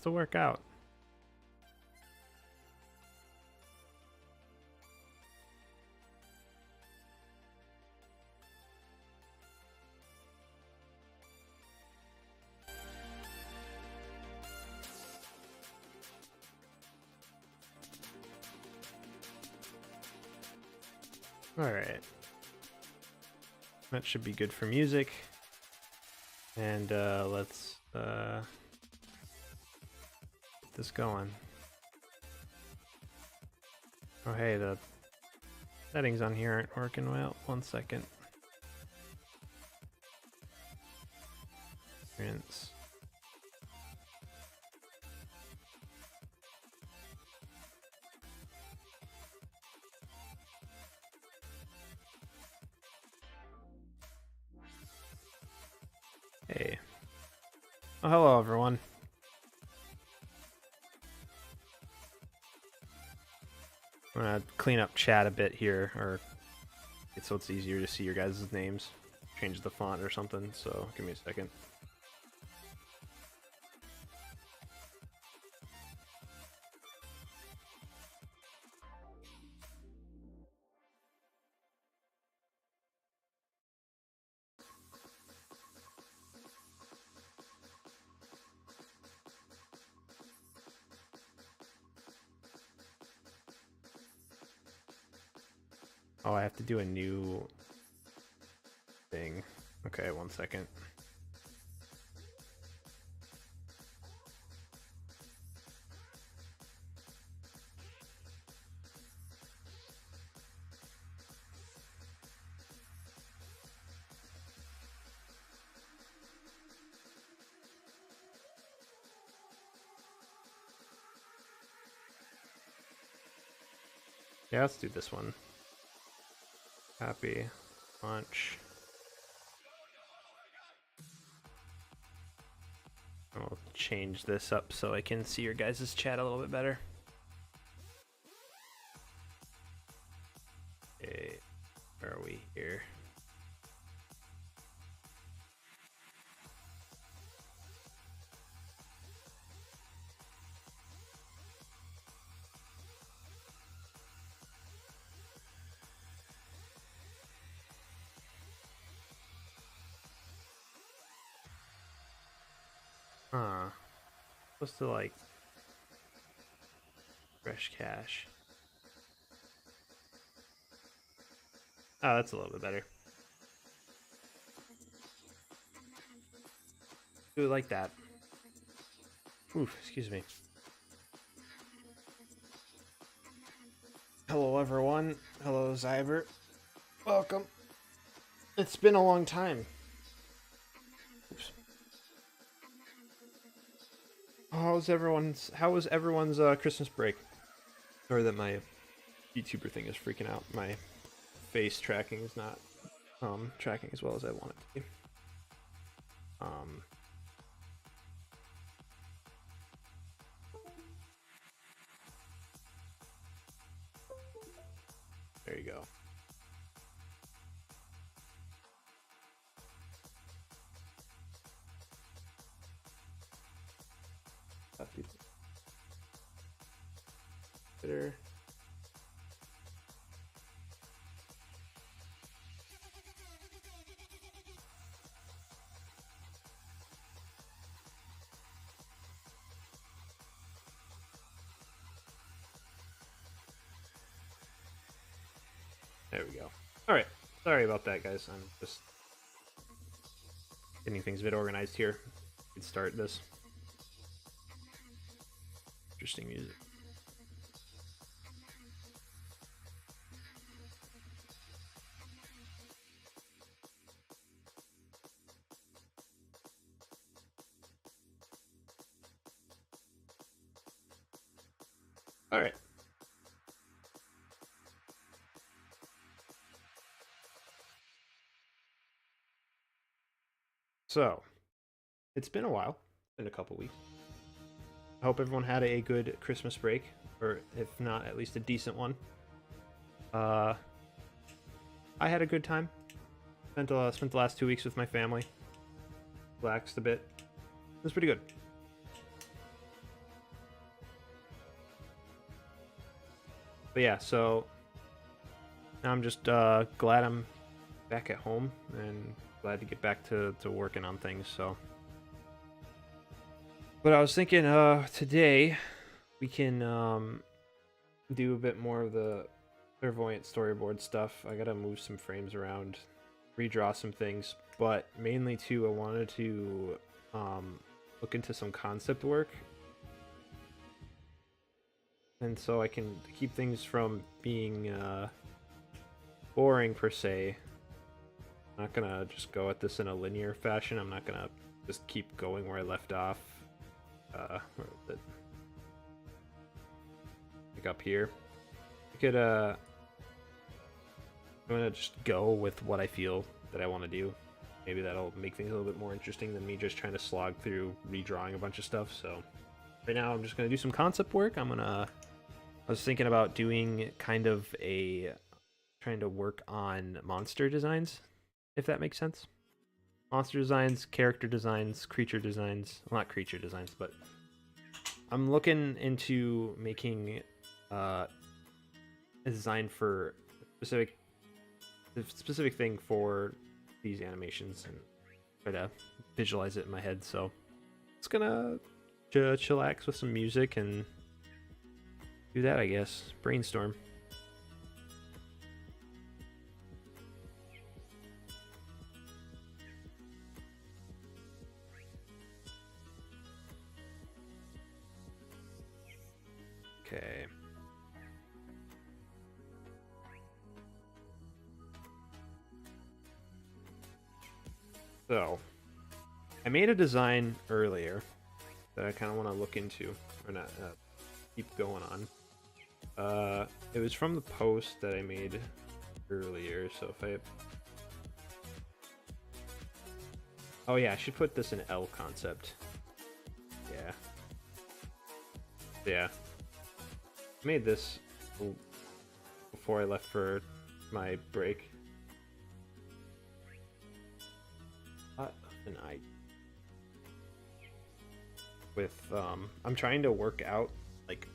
to work out. Alright. That should be good for music. And let's get this going. Oh hey, the settings on here aren't working well. 1 second. Rinse. Hey. Oh, hello everyone. I'm gonna clean up chat a bit here, or so it's easier to see your guys' names. Change the font or something, so give me a second. Oh, I have to do a new thing. Okay, 1 second. Yeah, let's do this one. Happy launch. I'll change this up so I can see your guys' chat a little bit better. Okay, where are we here? Huh. Supposed to like fresh cache. Oh, that's a little bit better. Do it like that. Oof, excuse me. Hello everyone. Hello Zyber. Welcome. It's been a long time. Oops. How was everyone's Christmas break? Sorry that my YouTuber thing is freaking out. My face tracking is not tracking as well as I want it to be. There you go. Bitter. There we go. Alright. Sorry about that, guys. I'm just getting things a bit organized here. We can start this. Interesting music. Alright. So, it's been a while. It's been a couple weeks. I hope everyone had a good Christmas break, or if not, at least a decent one. I had a good time. Spent the last 2 weeks with my family. Relaxed a bit. It was pretty good. But yeah, so now I'm just glad I'm back at home and glad to get back to working on things. So, but I was thinking today we can do a bit more of the Clairvoyant storyboard stuff. I gotta move some frames around, redraw some things, but mainly too I wanted to look into some concept work, and so I can keep things from being boring per se. I'm not gonna just go at this in a linear fashion. I'm not gonna just keep going where I left off. Where was it? Like up here. I could I'm gonna just go with what I feel that I want to do. Maybe that'll make things a little bit more interesting than me just trying to slog through redrawing a bunch of stuff. So right now I'm just gonna do some concept work. I was thinking about doing kind of trying to work on monster designs, if that makes sense. Monster designs, character designs, creature designs. Well, not creature designs, but I'm looking into making a design for a specific thing for these animations and try to visualize it in my head. So it's gonna chillax with some music and do that, I guess. Brainstorm. Okay. So, I made a design earlier that I kind of want to look into, or not, keep going on. It was from the post that I made earlier, so if I... Oh yeah, I should put this in L concept. Yeah. Yeah. I made this before I left for my break. I'm trying to work out like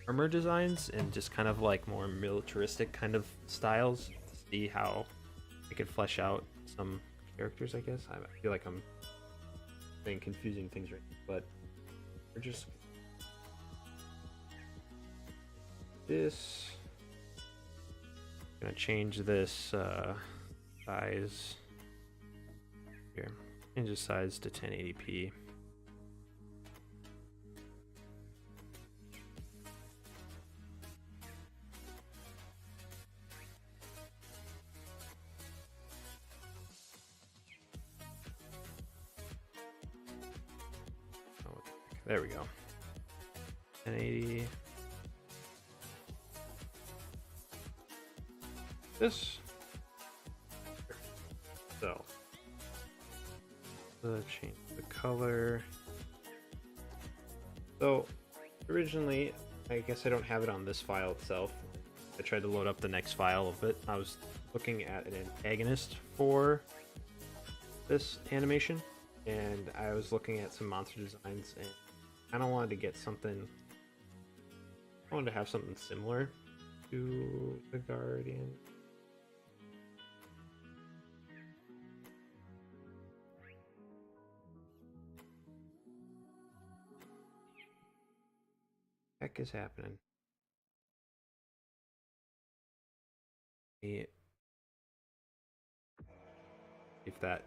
armor designs and just kind of like more militaristic kind of styles to see how I could flesh out some characters, I guess. I feel like I'm saying confusing things right now, but we're just this. I'm gonna change this size here. Change the size to 1080p. There we go. 1080. This. So. Change the color. So, originally, I guess I don't have it on this file itself. I tried to load up the next file of it. I was looking at an antagonist for this animation, and I was looking at some monster designs, and I kind of wanted to get something. I wanted to have something similar to the Guardian. Heck is happening? If that.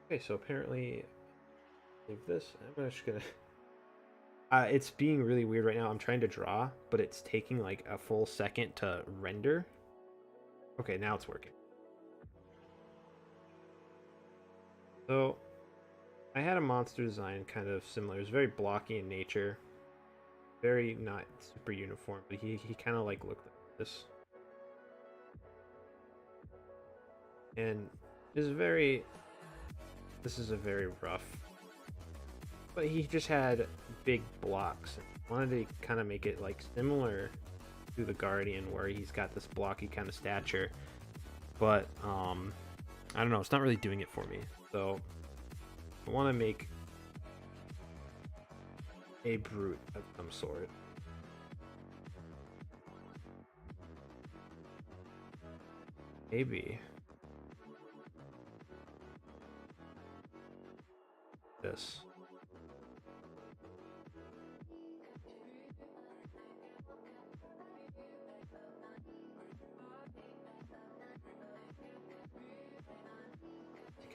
Okay, so apparently, leave this. I'm just gonna. It's being really weird right now. I'm trying to draw, but it's taking like a full second to render. Okay, now it's working. So, I had a monster design kind of similar. It was very blocky in nature, very not super uniform, but he kind of like looked like this, and this is a very rough. But he just had big blocks. I wanted to kind of make it like similar to the Guardian, where he's got this blocky kind of stature, but I don't know. It's not really doing it for me. So I want to make a brute of some sort. Maybe this.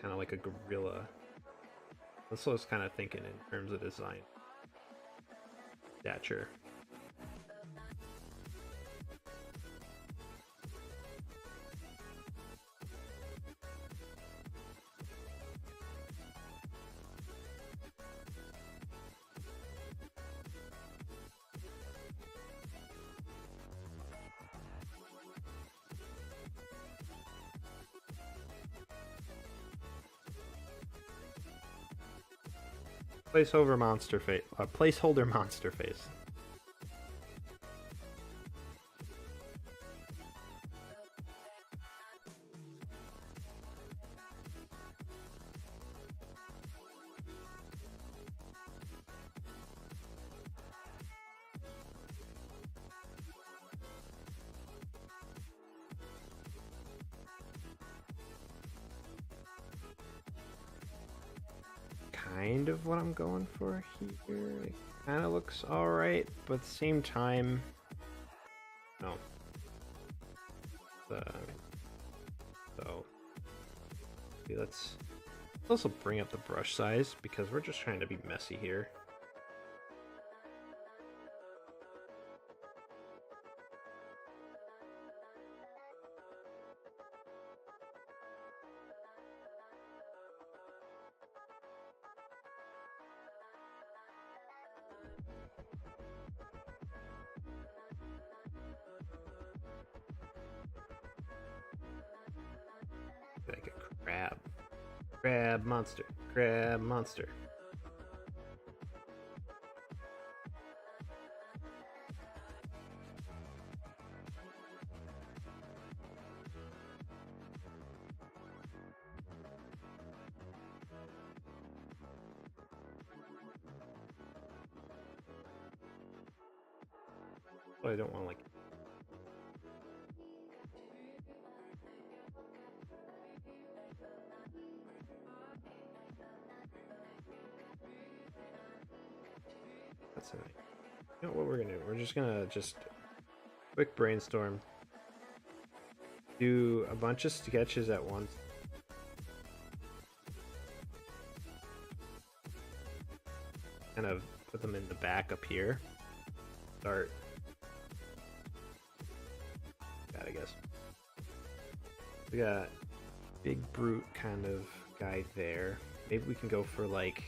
Kind of like a gorilla. That's what I was kind of thinking in terms of design. Stature. Placeholder monster face. Placeholder monster face. Kind of what I'm going for here. It kind of looks alright, but at the same time, no. So, let's also bring up the brush size because we're just trying to be messy here. Like a crab. Crab monster. Crab monster. Well, I don't want to like that's it. You know what we're gonna do? We're just gonna quick brainstorm. Do a bunch of sketches at once. Kind of put them in the back up here. Start. I guess. We got big brute kind of guy there. Maybe we can go for like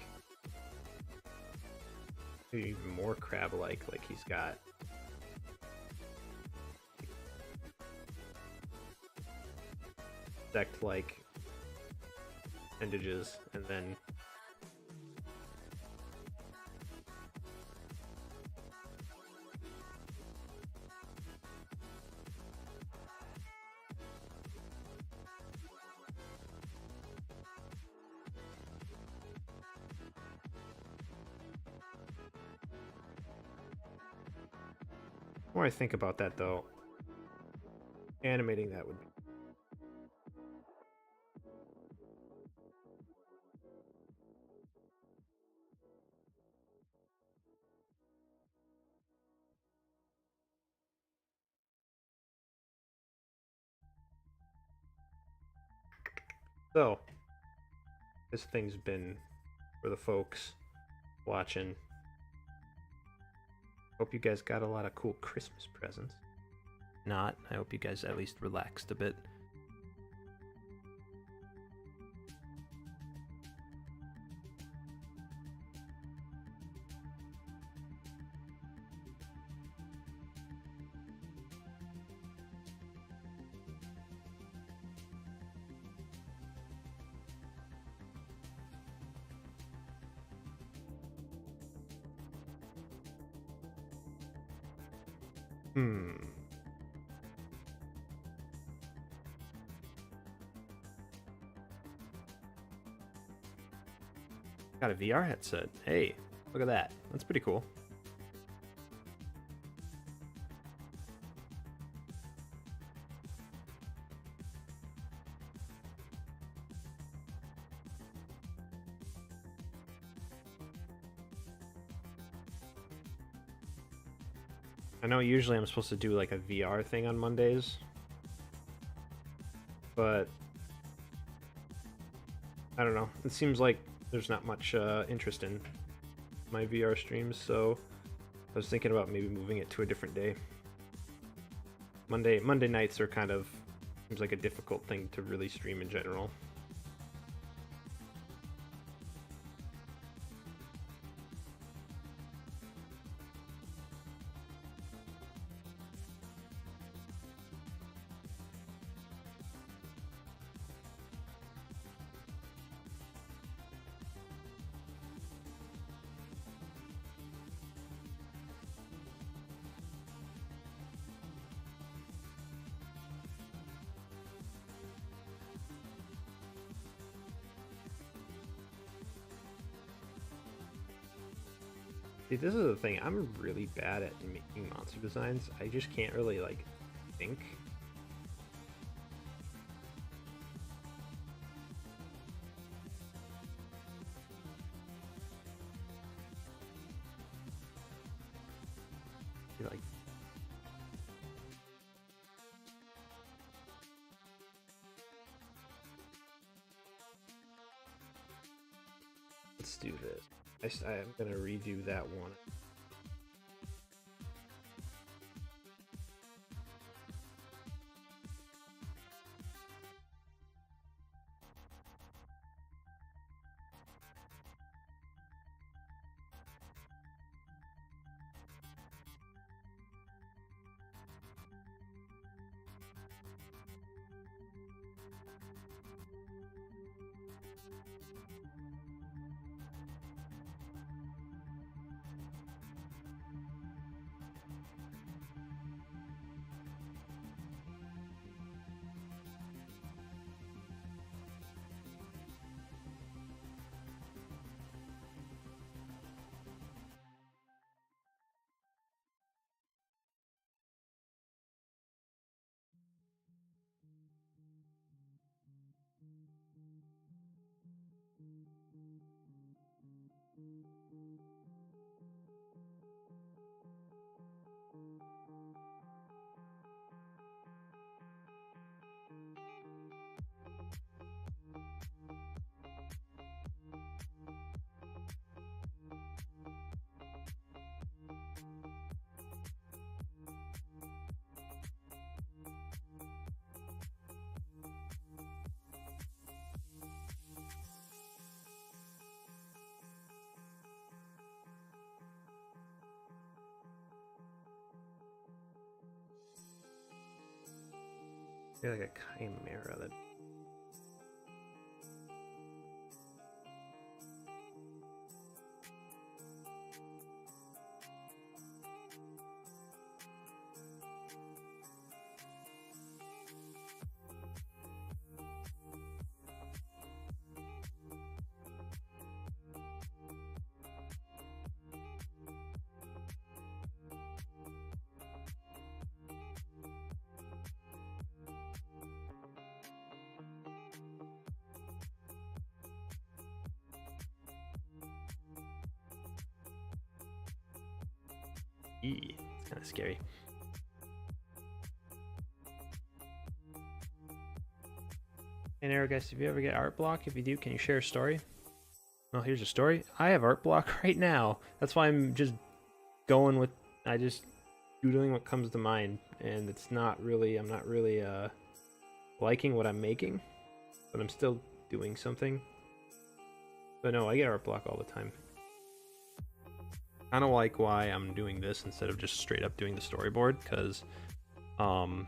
maybe even more crab-like, like he's got insect-like appendages, and then the more I think about that though, animating that would be so. This thing's been for the folks watching. Hope you guys got a lot of cool Christmas presents. Not, I hope you guys at least relaxed a bit. Got a VR headset. Hey, Look at that. That's pretty cool. I know usually I'm supposed to do like a VR thing on Mondays, but I don't know. It seems like there's not much interest in my VR streams, so I was thinking about maybe moving it to a different day. Monday nights are kind of seems like a difficult thing to really stream in general. See, this is the thing. I'm really bad at making monster designs. I just can't really, like, think. Like, let's do this. I'm gonna redo that one. I feel like a chimera that. It's kind of scary. And Eric, guys, if you ever get art block, if you do, can you share a story? Well, here's a story. I have art block right now. That's why I'm just going with, I just doing what comes to mind, and it's not really, I'm not really liking what I'm making, but I'm still doing something. But no, I get art block all the time. Kind of like why I'm doing this instead of just straight up doing the storyboard, because right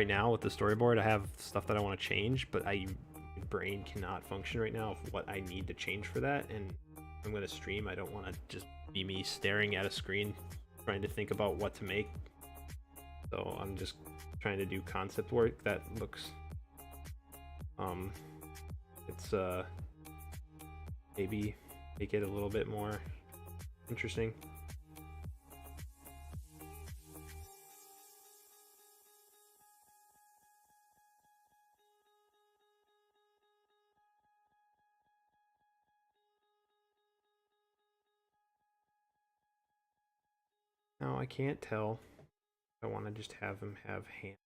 now with the storyboard I have stuff that I want to change, but my brain cannot function right now of what I need to change for that, and I'm going to stream. I don't want to just be me staring at a screen trying to think about what to make, so I'm just trying to do concept work that looks it's maybe make it a little bit more interesting. Now I can't tell if I want to just have him have hands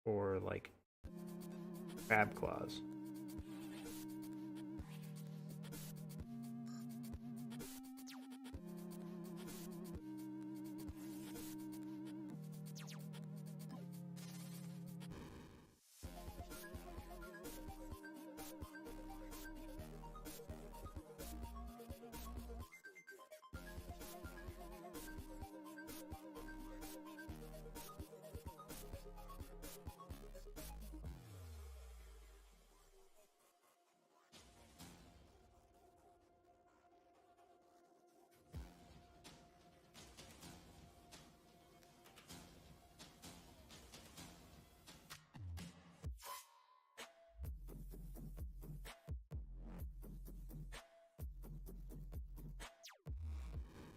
or like crab claws.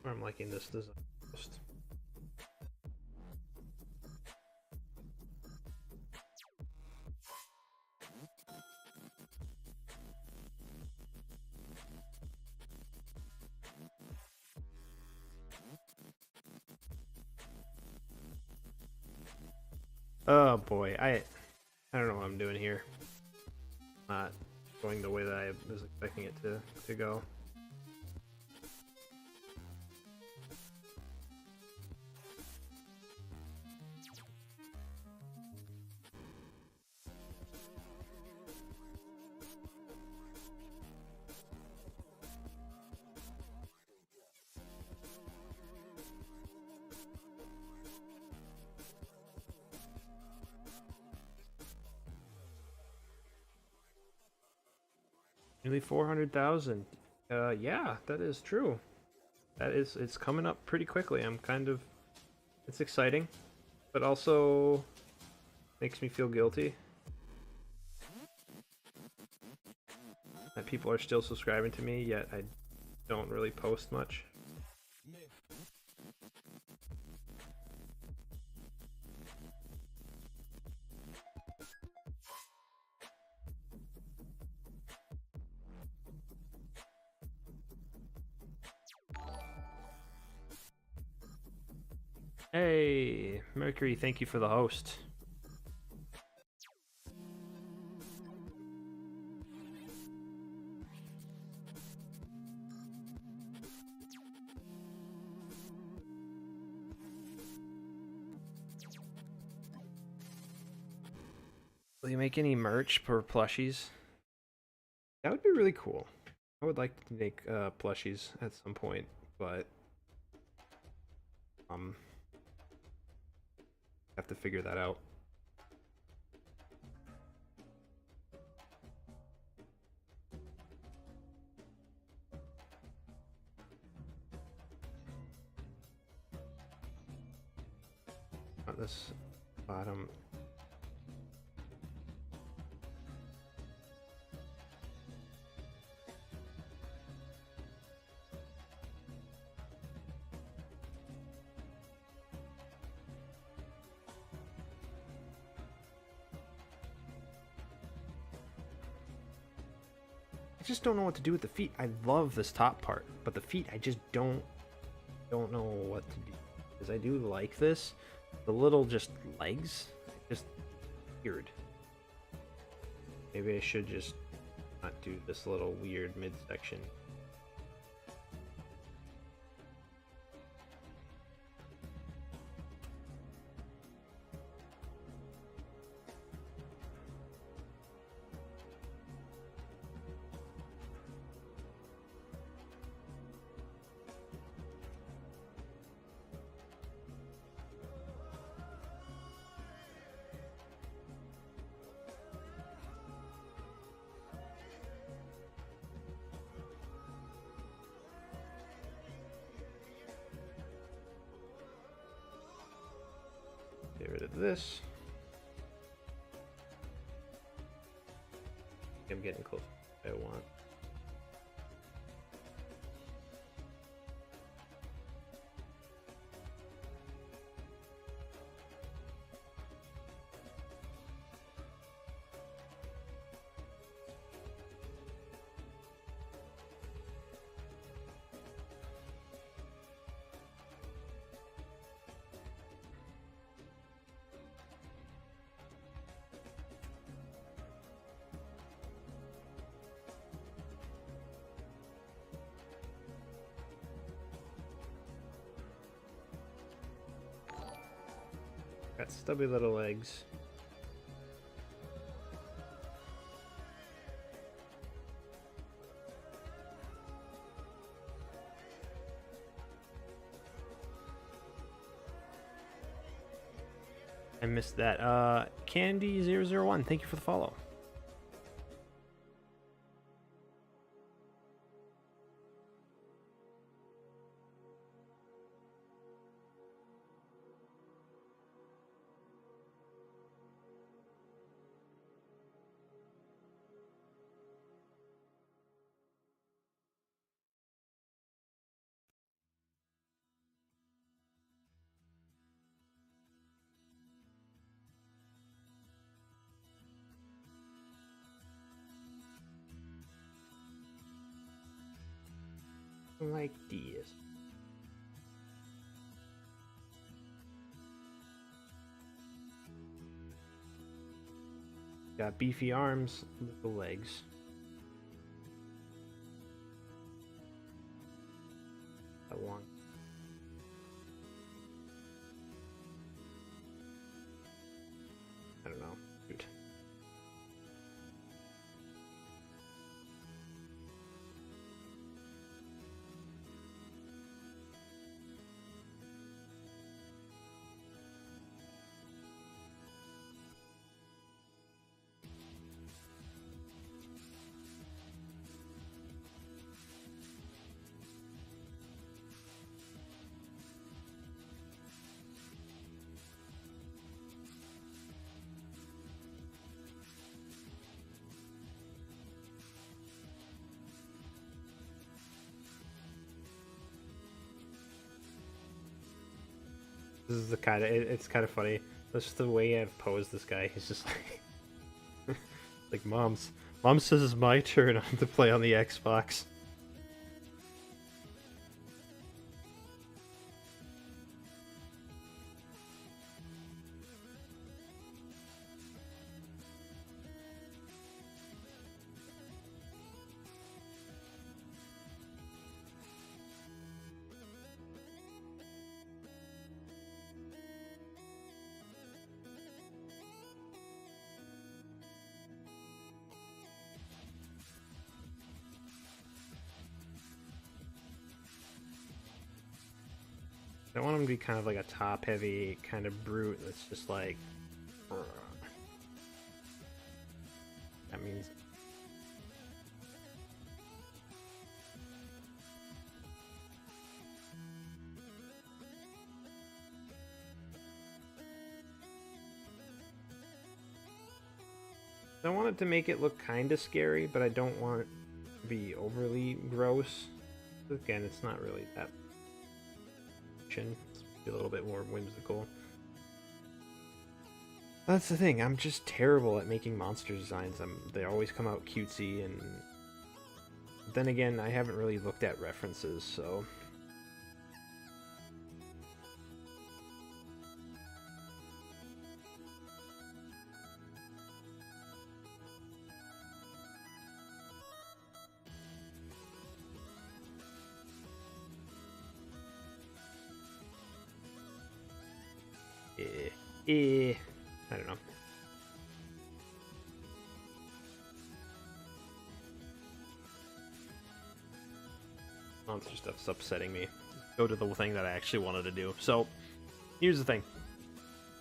I'm liking this design most. Oh boy, I don't know what I'm doing here. Not going the way that I was expecting it to go. Nearly 400,000. Yeah, that is true. It's coming up pretty quickly. It's exciting, but also makes me feel guilty that people are still subscribing to me, yet I don't really post much. Hey, Mercury, thank you for the host. Will you make any merch for plushies? That would be really cool. I would like to make plushies at some point, but have to figure that out. Not this bottom. I just don't know what to do with the feet. I love this top part, but the feet I just don't know what to do. Because I do like this. The little just legs, just weird. Maybe I should just not do this little weird midsection. Get rid of this. I'm getting close to what I want. Got stubby little legs. I missed that. Candy001, thank you for the follow. Like this. Got beefy arms, little legs. That long. I don't know. Dude. This is the kind of, it's kind of funny. That's just the way I've posed this guy. He's just like, like mom says it's my turn to play on the Xbox. I want him to be kind of like a top-heavy kind of brute that's just like... That means... I want it to make it look kind of scary, but I don't want it to be overly gross. Again, it's not really that... It's a little bit more whimsical. That's the thing, I'm just terrible at making monster designs. They always come out cutesy, and then again, I haven't really looked at references, so... I don't know. Monster stuff's upsetting me. Go to the thing that I actually wanted to do. So, here's the thing.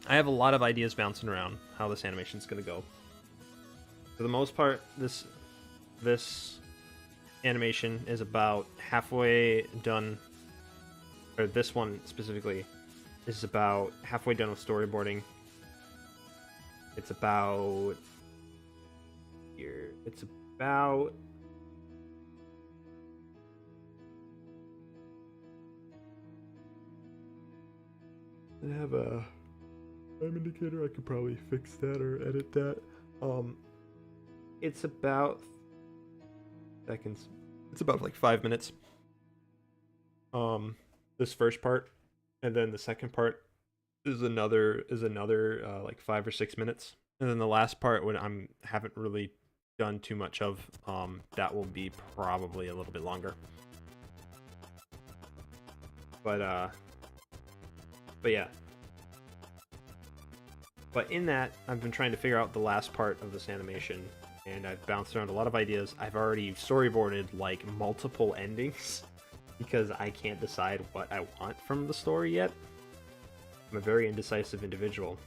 I have a lot of ideas bouncing around how this animation's gonna go. For the most part, this animation is about halfway done, or this one specifically is about halfway done with storyboarding. It's about here. It's about I have a time indicator. I could probably fix that or edit that. It's about seconds. It's about like 5 minutes. This first part, and then the second part is another like 5 or 6 minutes, and then the last part, when haven't really done too much of, that will be probably a little bit longer. But yeah, But in that, I've been trying to figure out the last part of this animation, and I've bounced around a lot of ideas. I've already storyboarded like multiple endings because I can't decide what I want from the story yet. I'm a very indecisive individual.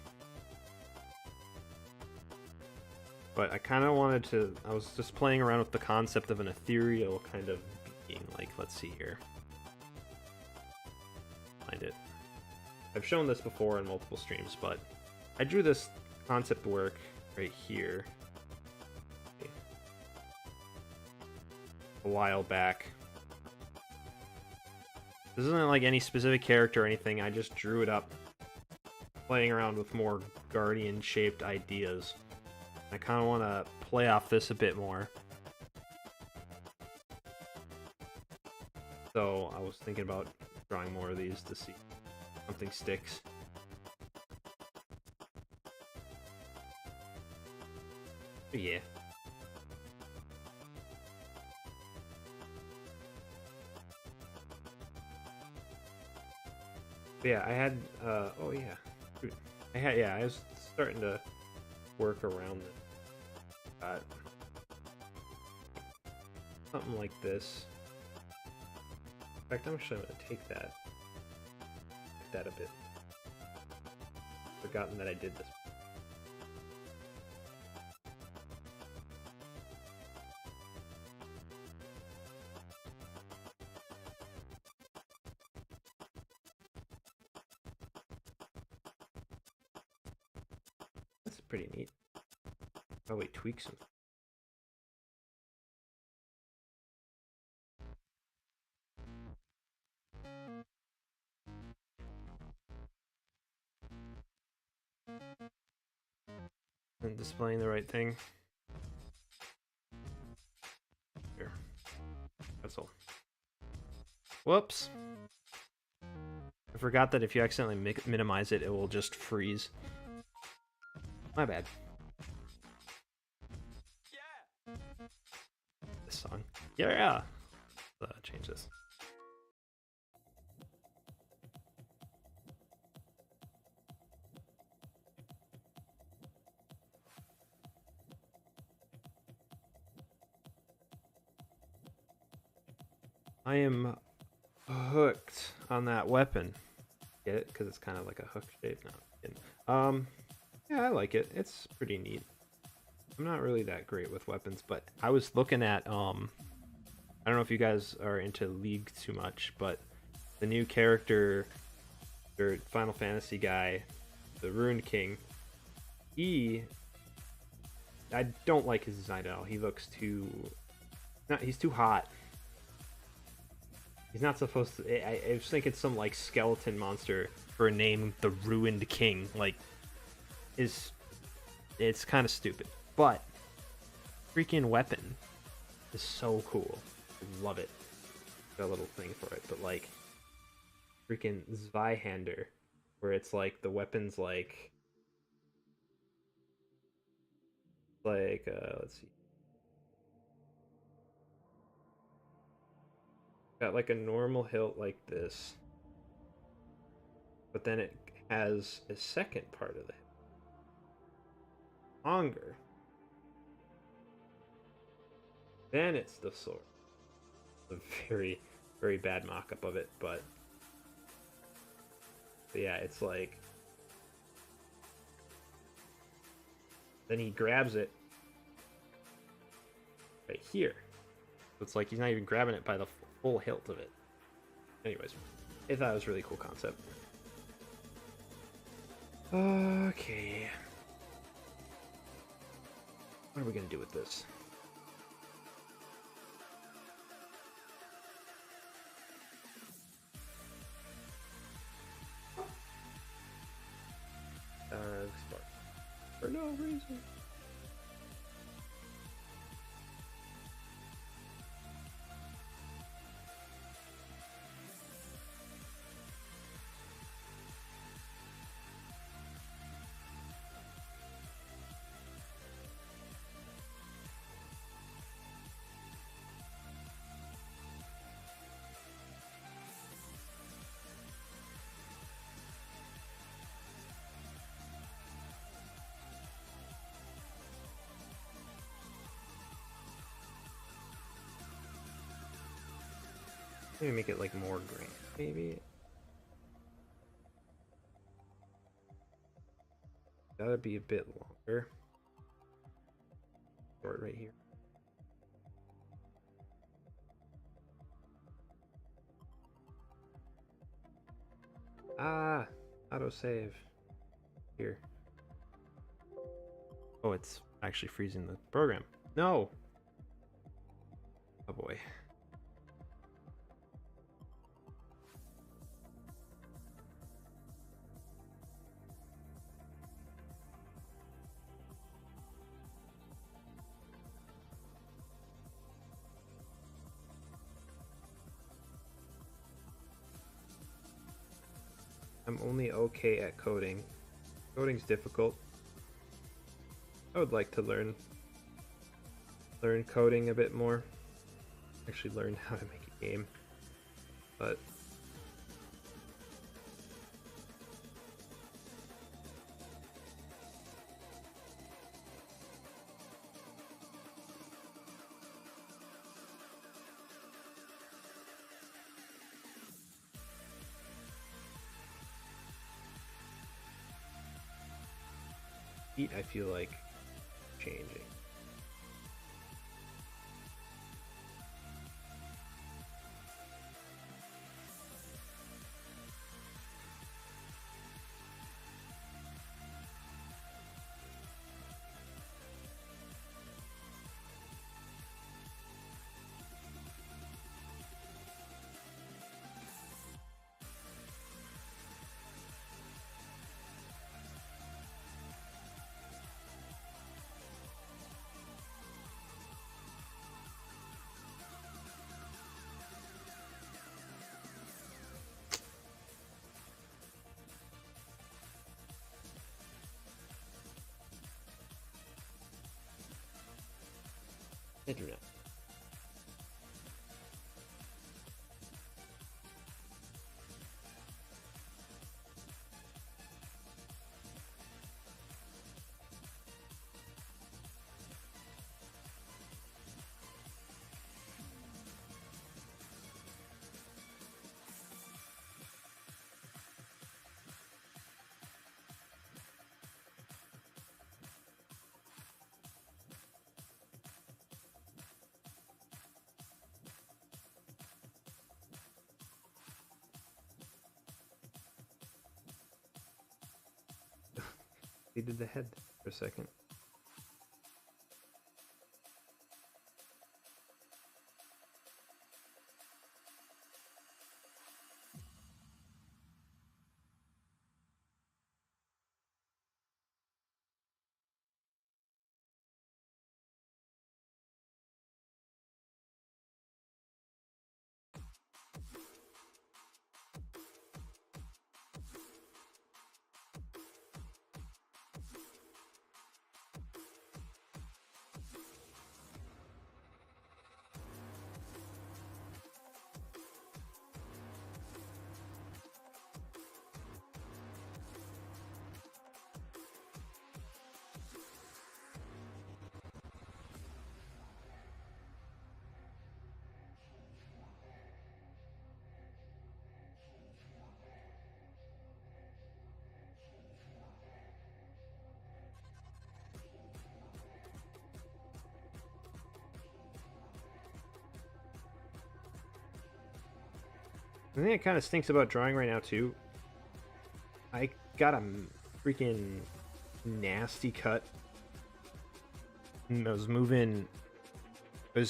But I kind of wanted to, I was just playing around with the concept of an ethereal kind of being. Like, let's see here. Find it. I've shown this before in multiple streams, but I drew this concept work right here a while back. This isn't like any specific character or anything, I just drew it up playing around with more guardian-shaped ideas. I kind of want to play off this a bit more. So I was thinking about drawing more of these to see if something sticks. But yeah. But yeah, I had, oh yeah. I was starting to work around it. Something like this. In fact, I'm actually going to take that a bit. Forgotten that I did this. That's pretty neat. Oh wait, tweak some. And displaying the right thing. Here. That's all. Whoops. I forgot that if you accidentally minimize it, it will just freeze. My bad. Yeah. This song. Yeah. Change this. I am hooked on that weapon. Get it? Because it's kind of like a hook shape. No, yeah, I like it. It's pretty neat. I'm not really that great with weapons, but I was looking at, I don't know if you guys are into League too much, but the new character, or Final Fantasy guy, the Ruined King, I don't like his design at all. He looks he's too hot. He's not supposed to. I was thinking some like skeleton monster for a name, the Ruined King. Like, it's kind of stupid, but freaking weapon is so cool. I love it. Got a little thing for it, but like freaking Zweihander, where it's like the weapon's like let's see. Got like a normal hilt like this, but then it has a second part of it longer. Then it's the sword. A very, very bad mock-up of it, but yeah, it's like then he grabs it right here. So it's like he's not even grabbing it by the full hilt of it. Anyways, I thought it was a really cool concept. Okay. What are we gonna do with this? For no reason. Maybe make it like more green. Maybe. Gotta be a bit longer. Short right here. Ah, autosave. Here. Oh, it's actually freezing the program. No! Oh boy. I'm only okay at coding. Coding's difficult. I would like to learn coding a bit more. Actually learn how to make a game. But heat, I feel like changing. Internet. He did the head for a second. The thing that kind of stinks about drawing right now too, I got a freaking nasty cut. And I was moving. I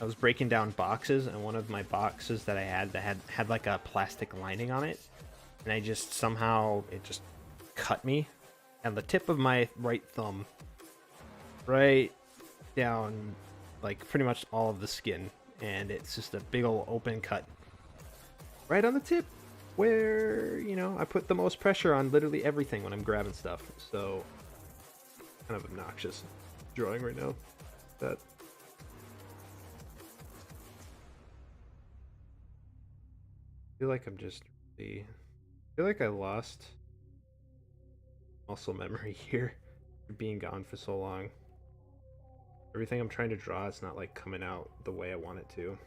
was breaking down boxes, and one of my boxes that I had had like a plastic lining on it, and I just somehow it just cut me, and the tip of my right thumb, right down, like pretty much all of the skin, and it's just a big old open cut right on the tip where, you know, I put the most pressure on literally everything when I'm grabbing stuff. So kind of obnoxious drawing right now. That I feel like I'm just really, I feel like I lost muscle memory here for being gone for so long. Everything I'm trying to draw is not like coming out the way I want it to.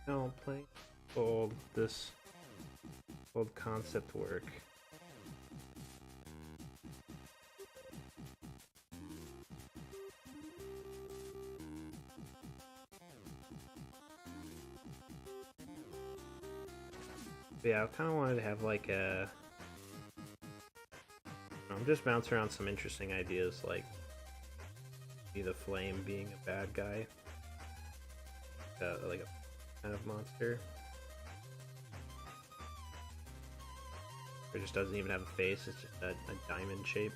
No, playing this old concept work. But yeah, I kind of wanted to have like a... I'm just bouncing around some interesting ideas, like be the flame being a bad guy, like a kind of monster. It just doesn't even have a face, it's just a diamond shape.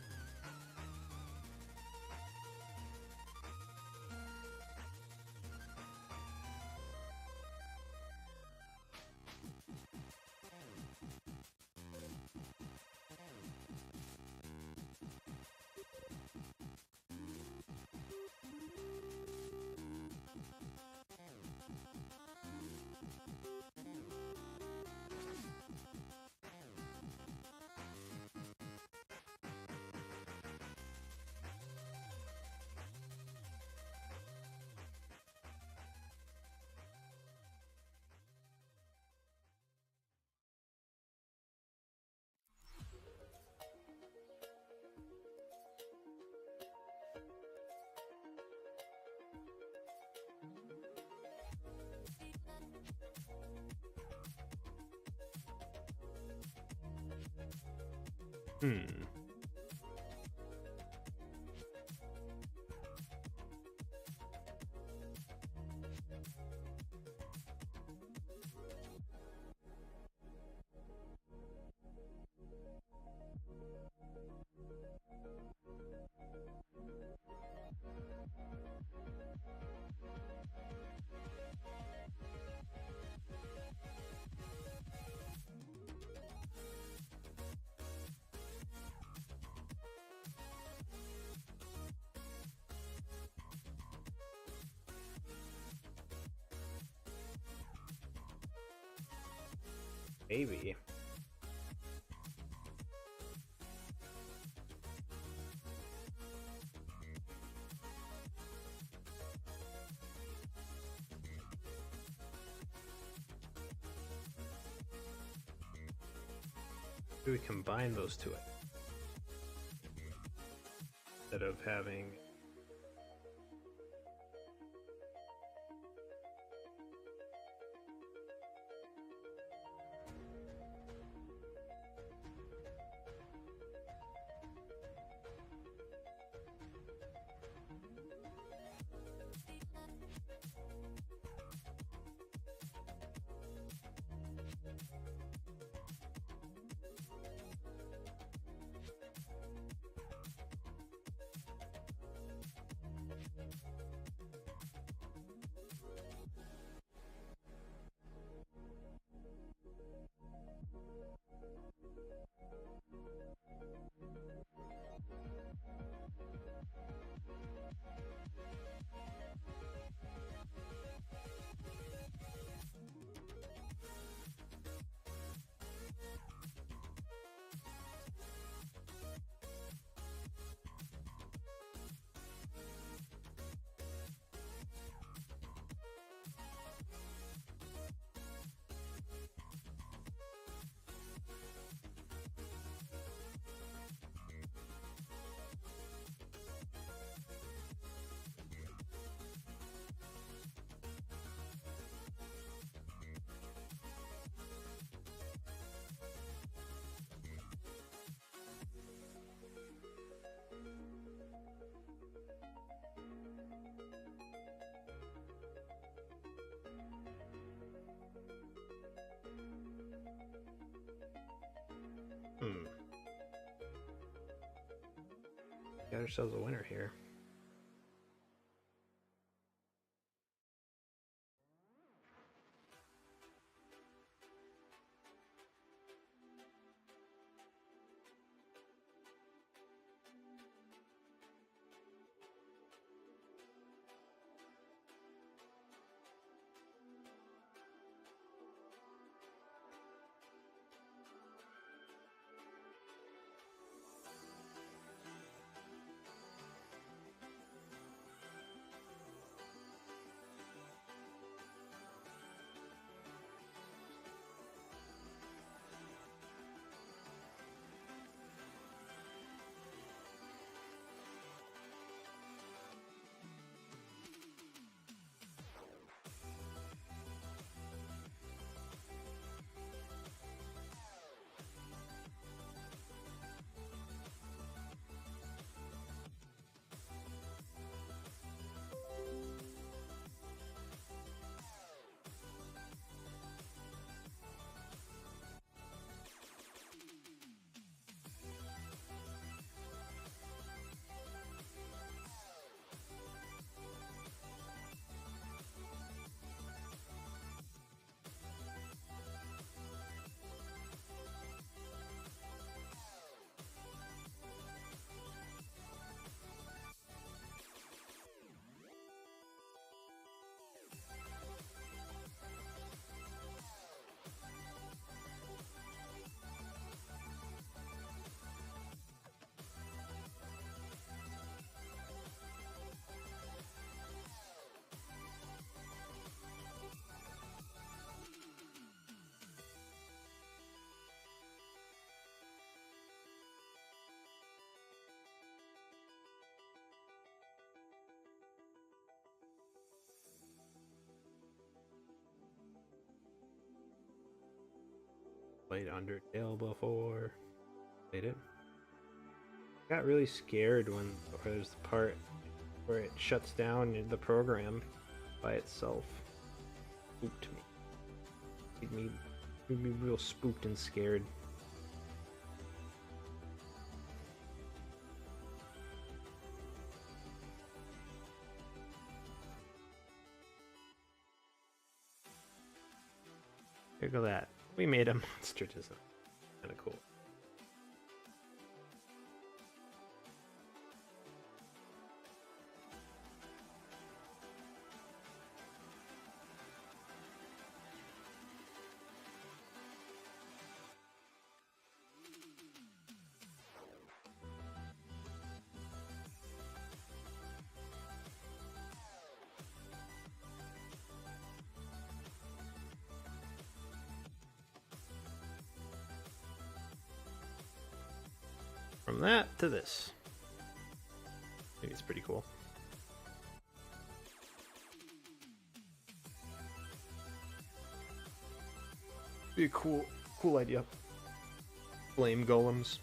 Maybe. Do we combine those two instead of having... Got ourselves a winner here. Played Undertale before. Played it. Got really scared when there's the part where it shuts down the program by itself. Spooked me. Made me real spooked and scared. Look at that. We made a monster design. Kinda cool. From that to this. I think it's pretty cool. Be a cool idea. Flame golems.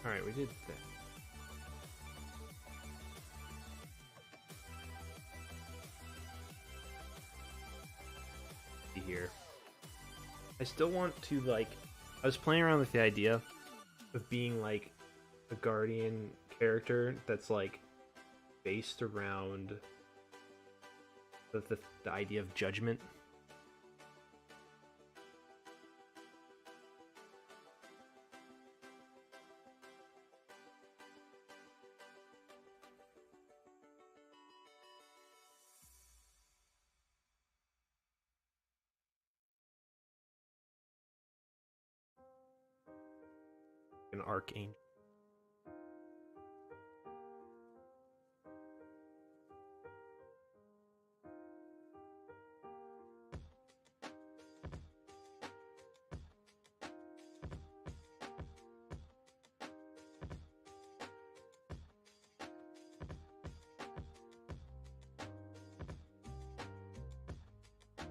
Alright, we did that. Here. I still want to, like, I was playing around with the idea of being like a guardian character that's like based around the idea of judgment. An arcane.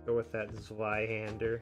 Go with that Zweihander.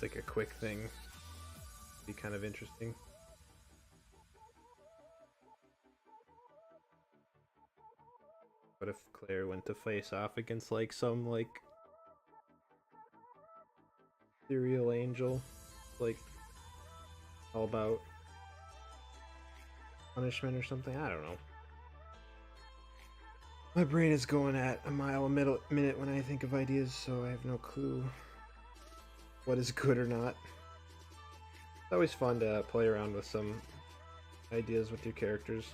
just like a quick thing. Be kind of interesting. What if Claire went to face off against like some like ethereal angel, like all about punishment or something? I don't know. My brain is going at a mile a minute when I think of ideas, so I have no clue what is good or not. It's always fun to play around with some ideas with your characters.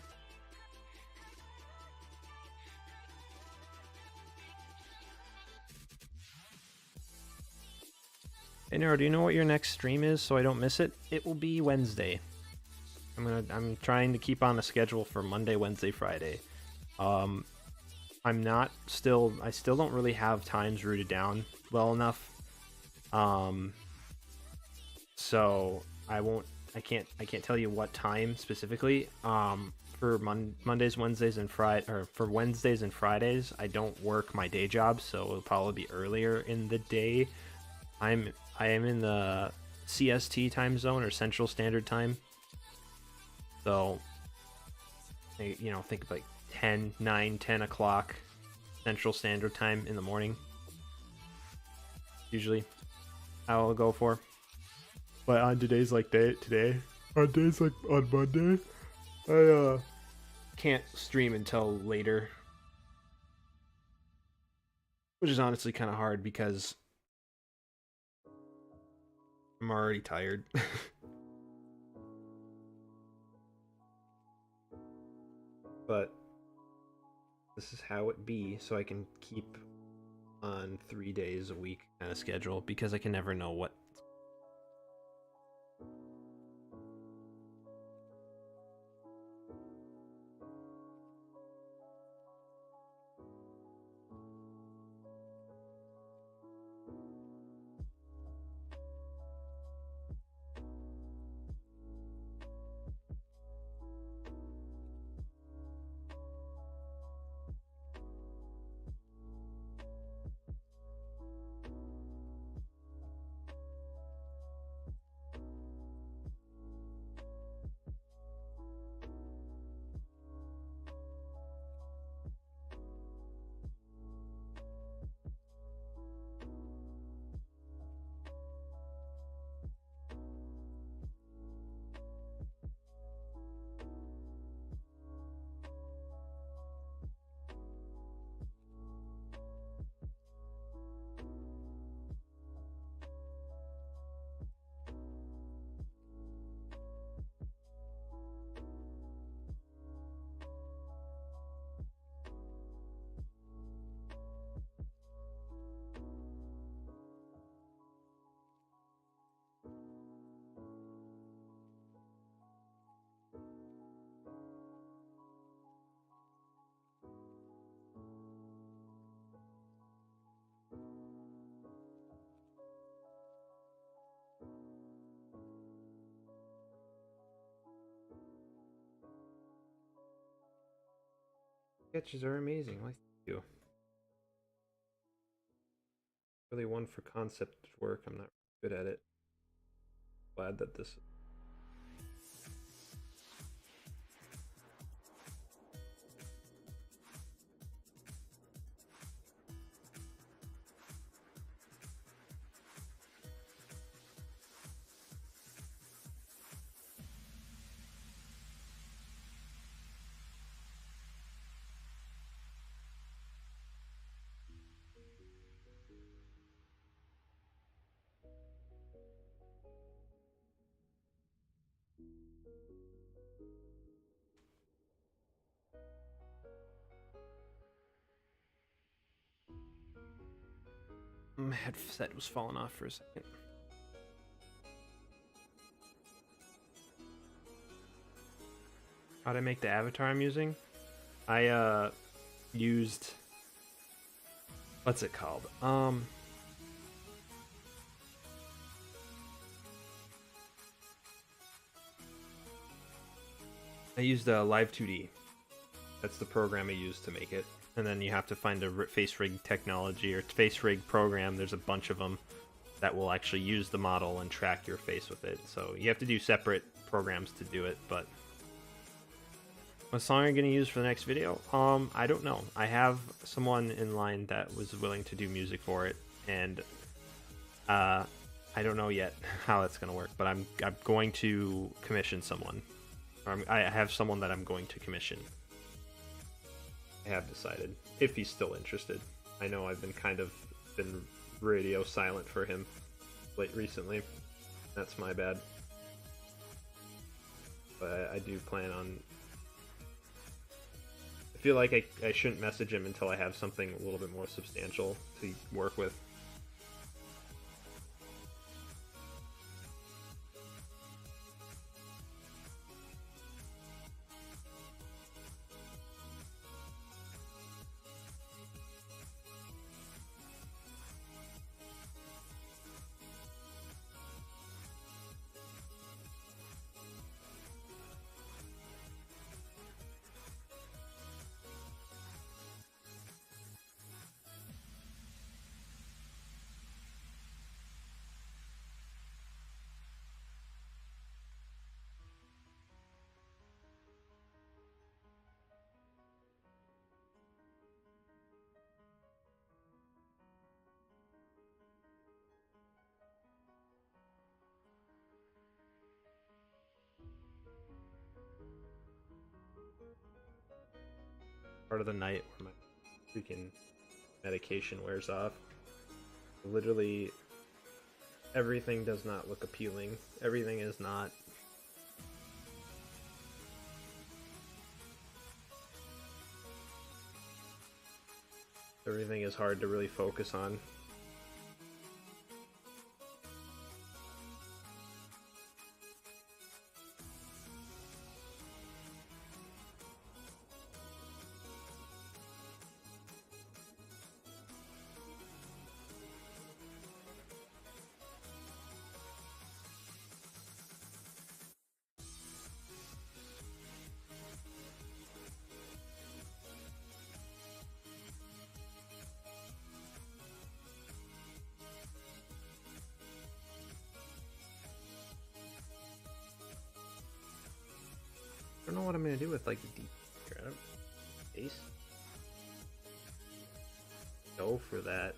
Hey Nero, do you know what your next stream is so I don't miss it? It will be Wednesday. I'm trying to keep on a schedule for Monday, Wednesday, Friday. I still don't really have times rooted down well enough. So I can't tell you what time specifically. For Mondays, Wednesdays, and for Wednesdays and Fridays, I don't work my day job, so it'll probably be earlier in the day. I am in the CST time zone, or Central Standard Time. So, you know, think of like 10 o'clock Central Standard Time in the morning. Usually how I'll go for. But on today's like on days like on Monday, I can't stream until later. Which is honestly kind of hard because I'm already tired. But this is how it be, so I can keep on 3 days a week kind of schedule, because I can never know what. Sketches are amazing. Like you. Really one for concept work. I'm not good at it. Glad that this. My headset was falling off for a second. How'd I make the avatar I'm using? I used, what's it called? I used Live 2D. That's the program I used to make it. And then you have to find a face rig technology or face rig program. There's a bunch of them. that will actually use the model and track your face with it. So you have to do separate programs to do it, but what song are you going to use for the next video? I don't know. I have someone in line that was willing to do music for it, and I don't know yet how that's going to work, but I'm going to commission someone. Or I have someone that I'm going to commission. I have decided, if he's still interested. I know I've been been radio silent for him recently. That's my bad. But I do plan on... I feel like I shouldn't message him until I have something a little bit more substantial to work with. Part of the night where my freaking medication wears off. Literally, everything does not look appealing. Everything is not. Everything is hard to really focus on. I don't know what I'm gonna do with like the deep face. Go for that.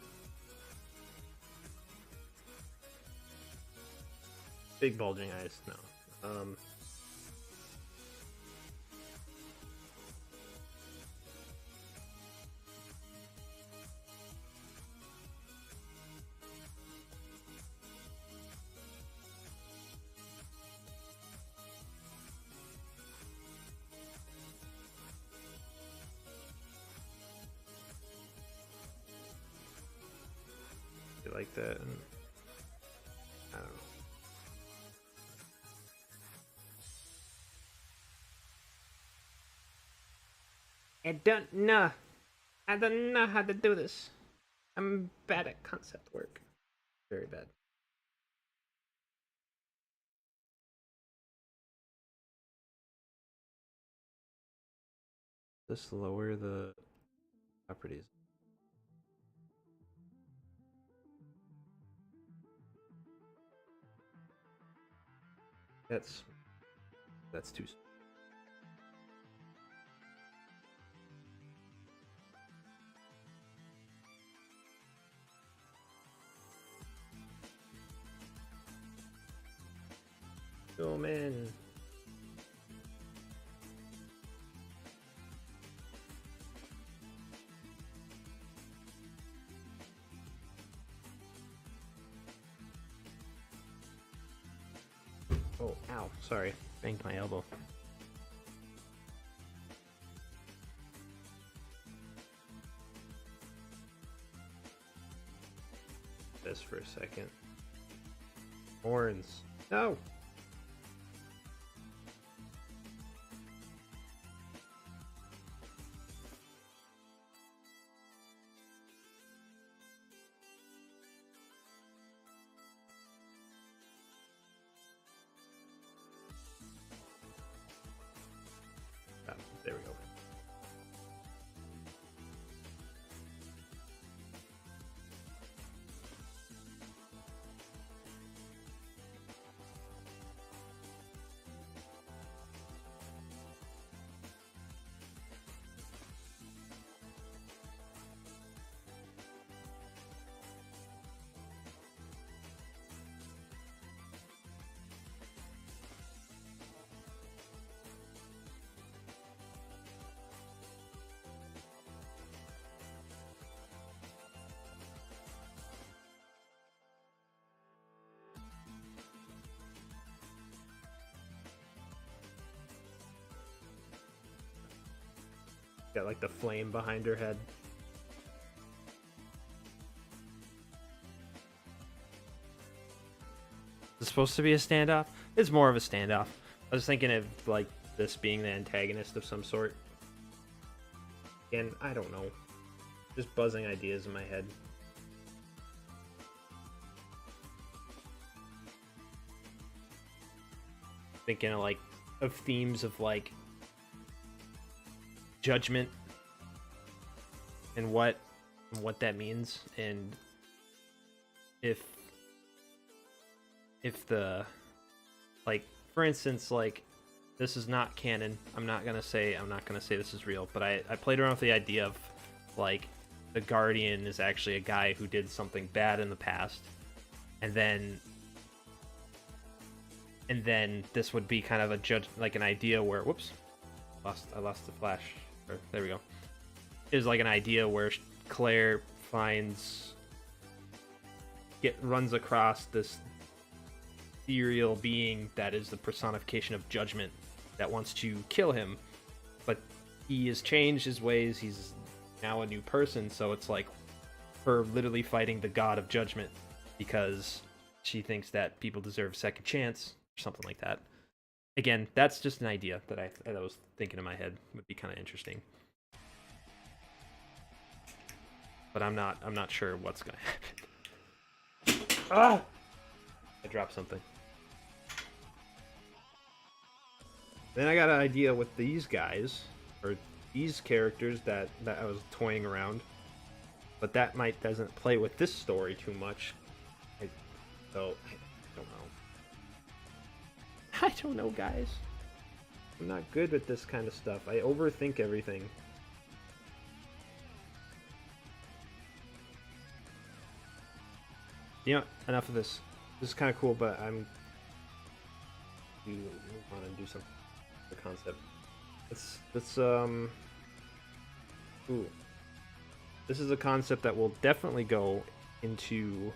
Big bulging eyes, no. Like that, and I don't know. I don't know. I don't know how to do this. I'm bad at concept work. Very bad. Just lower the properties. That's too. Zoom in. Oh, ow, sorry. Banged my elbow. This for a second. Horns. No! There we go. Got like the flame behind her head. Is it supposed to be a standoff? It's more of a standoff. I was thinking of like this being the antagonist of some sort. Again, I don't know. Just buzzing ideas in my head. Thinking of like of themes of like judgment and what that means, and if the, like, for instance, like, this is not canon. I'm not gonna say this is real, but I played around with the idea of like the Guardian is actually a guy who did something bad in the past, and then this would be kind of a judge, like an idea where, whoops, I lost the flash. There we go. Is like an idea where Claire runs across this ethereal being that is the personification of judgment that wants to kill him, but he has changed his ways. He's now a new person, so it's like her literally fighting the god of judgment because she thinks that people deserve second chance or something like that. Again, that's just an idea that I was thinking in my head would be kind of interesting, but I'm not sure what's gonna happen. Ah! I dropped something. Then I got an idea with these guys, or these characters that I was toying around, but that doesn't play with this story too much. So I don't know. I don't know, guys. I'm not good with this kind of stuff. I overthink everything. You know, enough of this. This is kind of cool, but I'm want to do something. The concept. Ooh. This is a concept that will definitely go into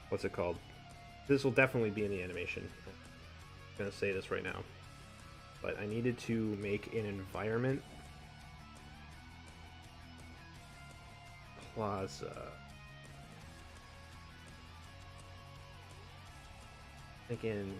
what's it called? This will definitely be in the animation. I'm gonna say this right now. But I needed to make an environment plaza. Thinking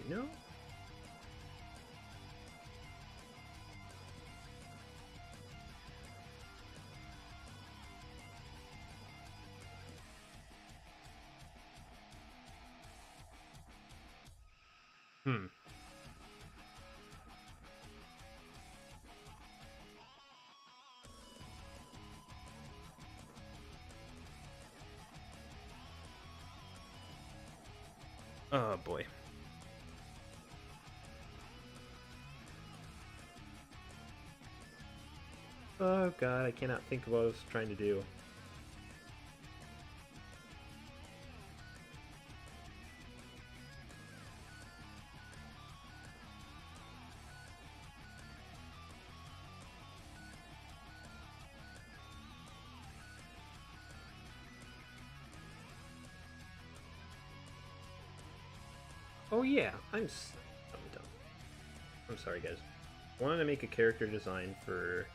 no. Oh boy. Oh god, I cannot think of what I was trying to do. Oh yeah, I'm dumb. I'm sorry, guys. I wanted to make a character design for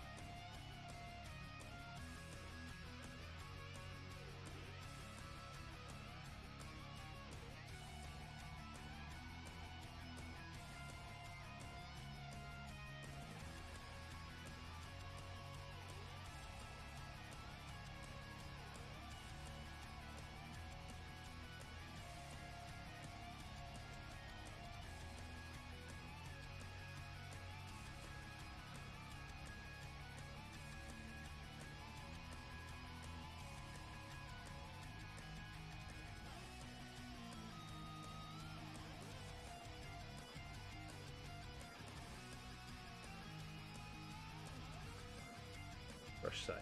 side?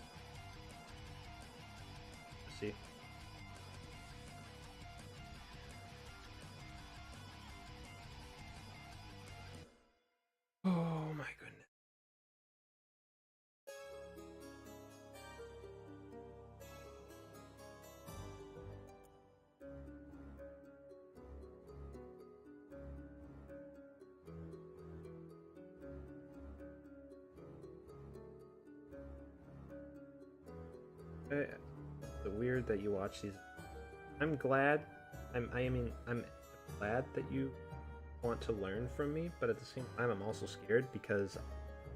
See? Oh my goodness. It's weird that you watch these. I'm glad. I'm glad that you want to learn from me, but at the same time, I'm also scared because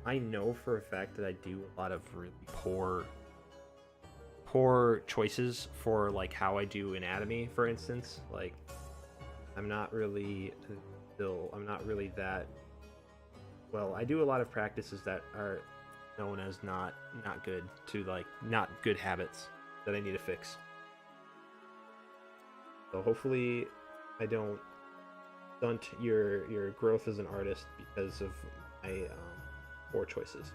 I know for a fact that I do a lot of really poor choices for like how I do anatomy, for instance. Like, I'm not really that well. I do a lot of practices that are known as not good, to like not good habits that I need to fix. So hopefully I don't stunt your growth as an artist because of my poor choices.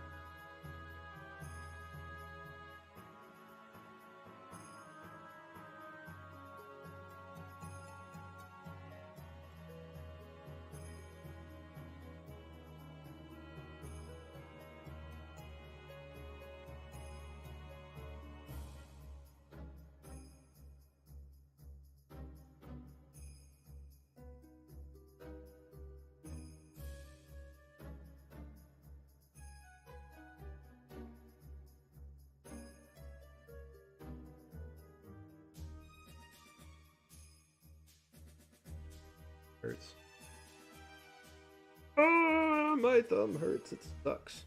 Hurts. Ah, my thumb hurts. It sucks.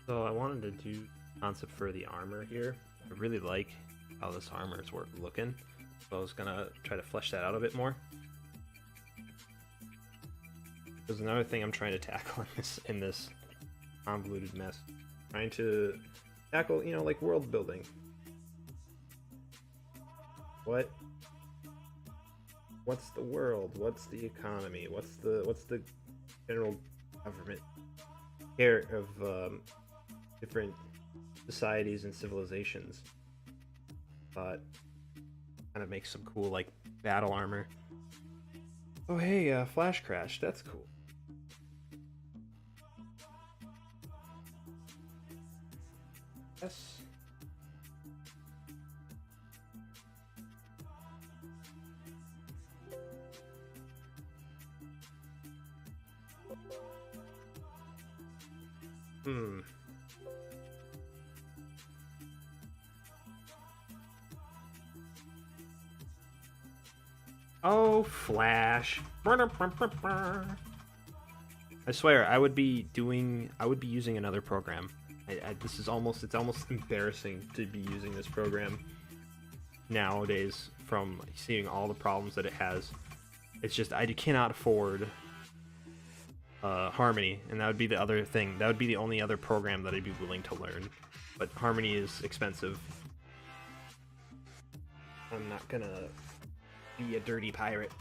So I wanted to do concept for the armor here. I really like how this armor is looking, so I was gonna try to flesh that out a bit more. There's another thing I'm trying to tackle in this convoluted mess. Trying to tackle, like world building. What's the world? What's the economy? What's the general government care of different societies and civilizations? But kind of makes some cool like battle armor. Oh hey, flash crash. That's cool. Yes. Hmm. Oh, Flash. I swear, I would be using another program. This is almost, it's almost embarrassing to be using this program nowadays from seeing all the problems that it has. It's just, I cannot afford Harmony, and that would be the other thing. That would be the only other program that I'd be willing to learn. But Harmony is expensive. I'm not gonna be a dirty pirate.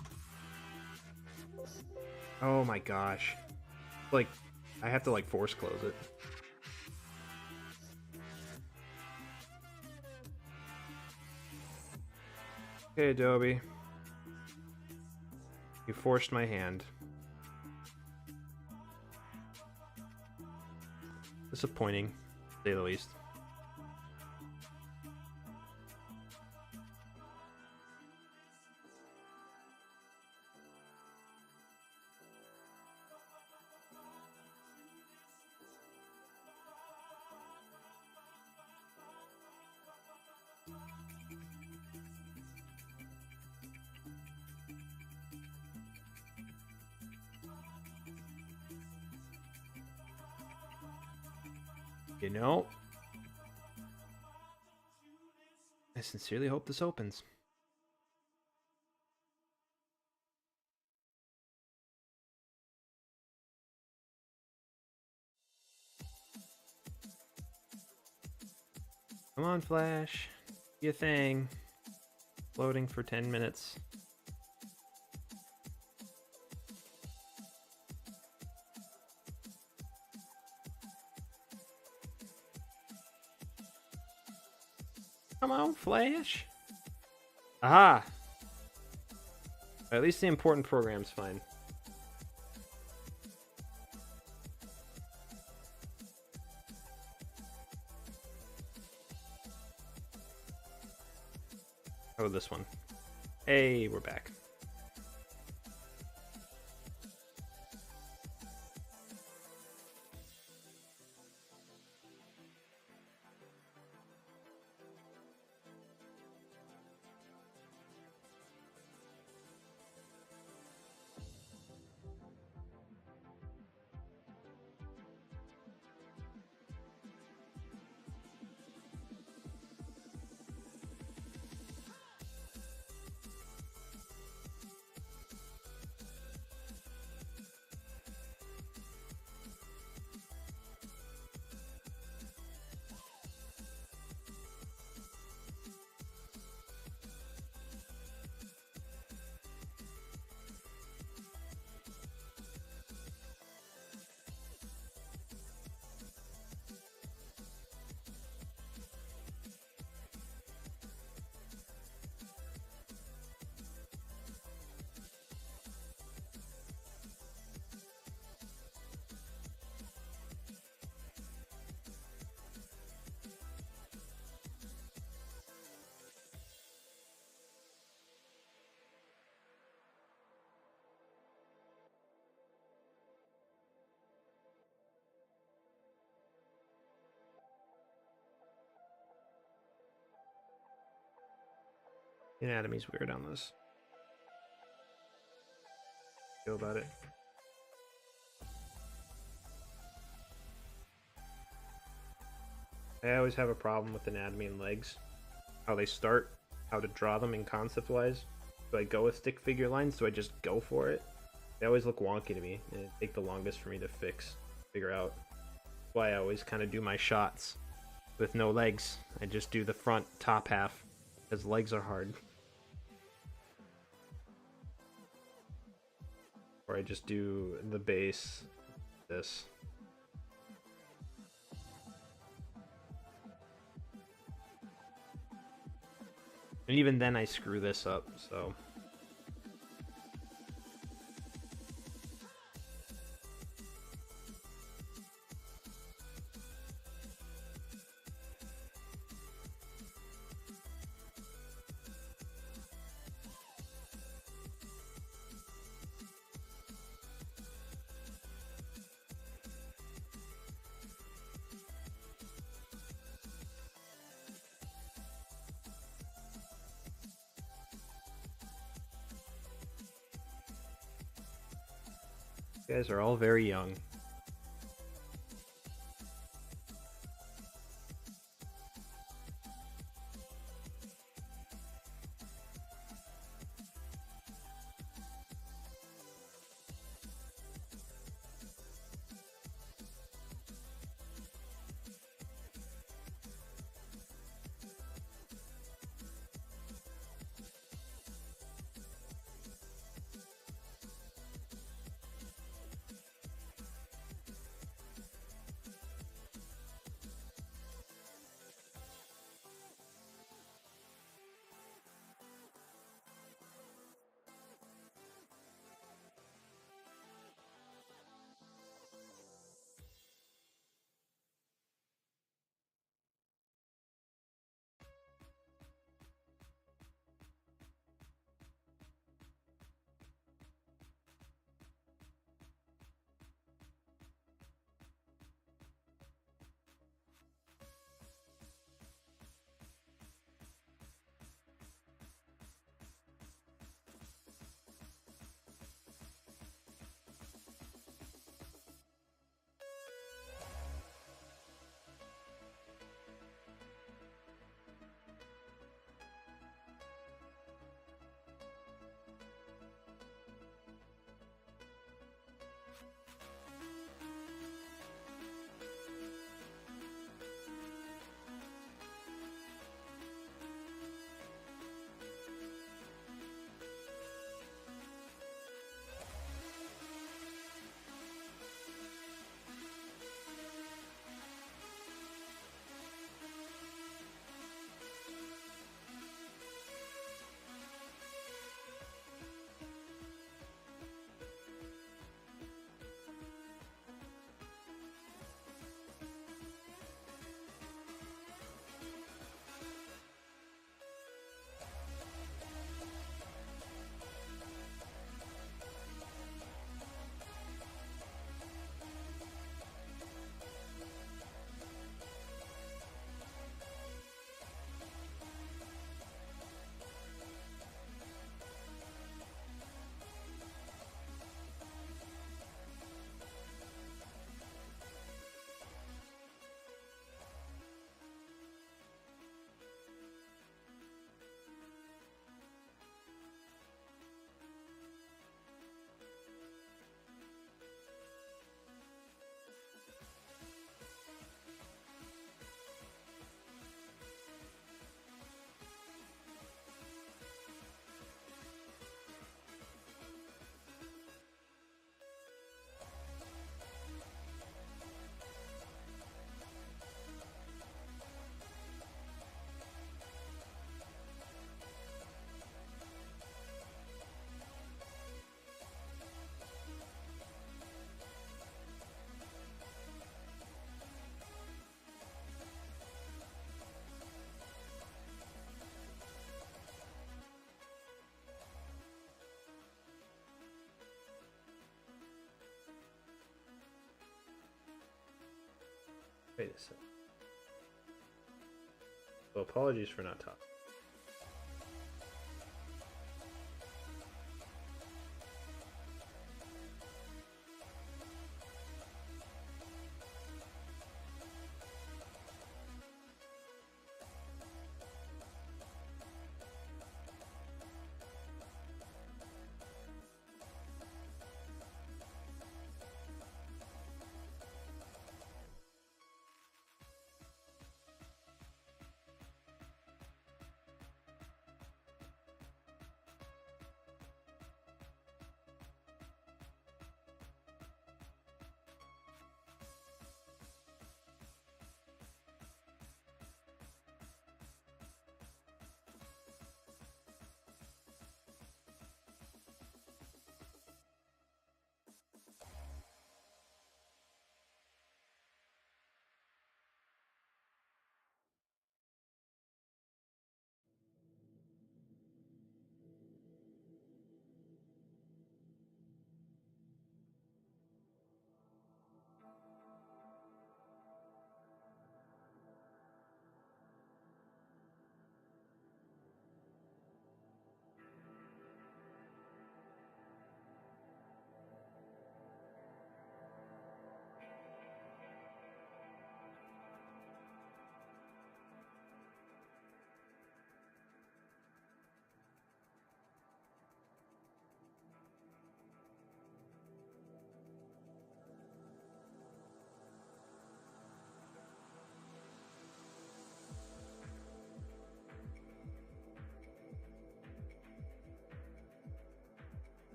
Oh my gosh. Like, I have to like force close it. Okay, Adobe. You forced my hand. Disappointing, to say the least. You know, I sincerely hope this opens. Come on, Flash. Be a thing. Loading for 10 minutes. Come on, Flash. Aha! At least the important program's fine. Oh, this one. Hey, we're back. The anatomy's weird on this. Feel about it. I always have a problem with anatomy and legs. How they start, how to draw them in concept-wise. Do I go with stick figure lines? Do I just go for it? They always look wonky to me, and it take the longest for me to figure out. That's why I always kind of do my shots with no legs. I just do the front top half, because legs are hard. Or I just do the base, this. And even then I screw this up, so. You guys are all very young. Wait a second. So apologies for not talking.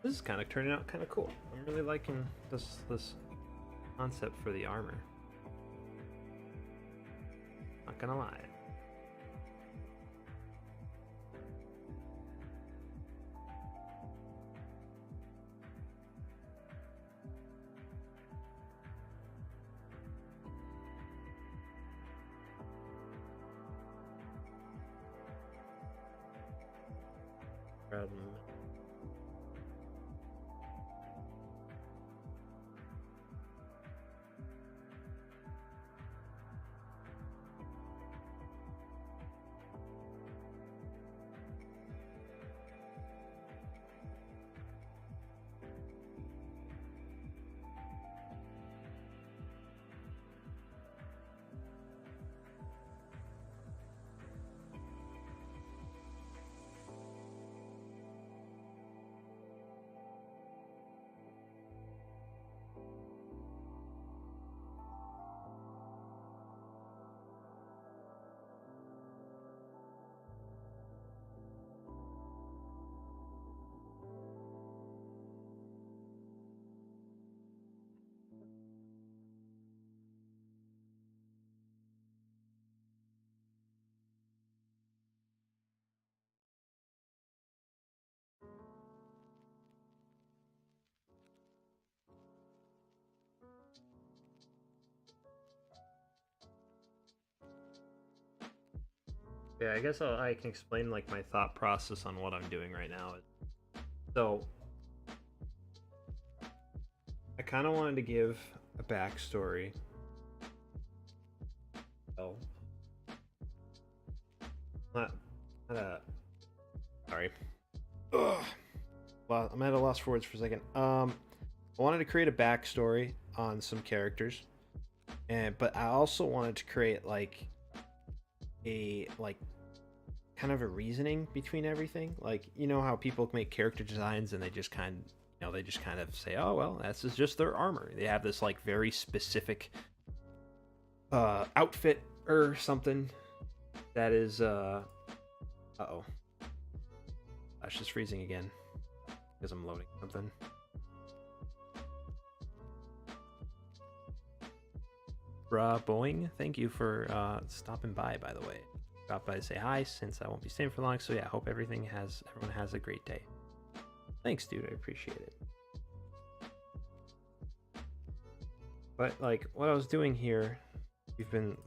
This is kind of turning out kind of cool. I'm really liking this concept for the armor. Not gonna lie. Yeah, I guess I can explain like my thought process on what I'm doing right now. So, I kind of wanted to give a backstory. Oh, not a. Sorry. Ugh. Well, I'm at a loss for words for a second. I wanted to create a backstory on some characters, but I also wanted to create like a kind of a reasoning between everything. Like, you know how people make character designs and they just kind of say, oh well, this is just their armor. They have this like very specific outfit or something that is uh-oh, that's just freezing again because I'm loading something. Boing, thank you for stopping by the way. Stop by to say hi since I won't be staying for long. So yeah, hope everyone has a great day. Thanks, dude. I appreciate it. But like what I was doing here, you've been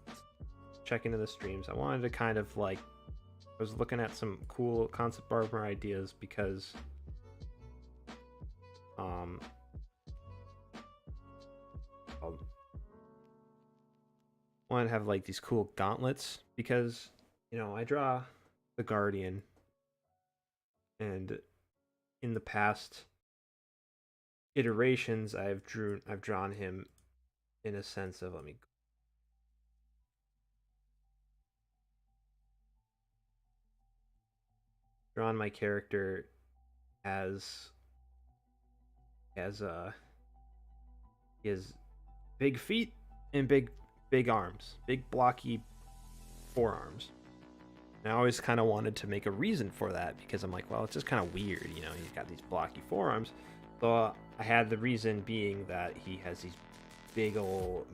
checking into the streams. I wanted to kind of like, I was looking at some cool concept armor ideas because I want to have like these cool gauntlets because, you know, I draw the Guardian, and in the past iterations I've drawn him in a sense of, drawn my character as he has big feet and big arms, big blocky forearms. And I always kind of wanted to make a reason for that because I'm like, well, it's just kind of weird, you know, he's got these blocky forearms. So I had the reason being that he has these big old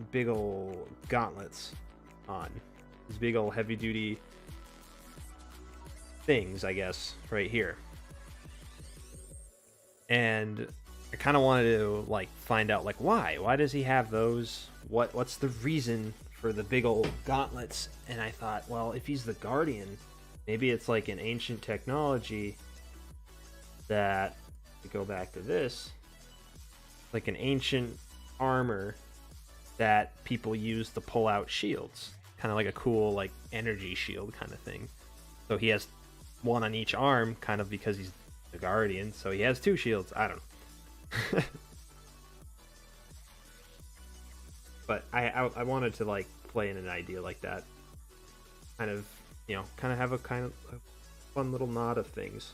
gauntlets on, these big old heavy duty things, I guess, right here. And I kind of wanted to like find out like why does he have those? What's the reason for the big old gauntlets? And I thought, well, if he's the Guardian, maybe it's like an ancient technology that, to go back to this, like an ancient armor that people use to pull out shields, kind of like a cool like energy shield kind of thing. So he has one on each arm, kind of because he's the Guardian, so he has two shields. I don't know. But I wanted to like play in an idea like that, kind of, you know, kind of have a kind of a fun little nod of things,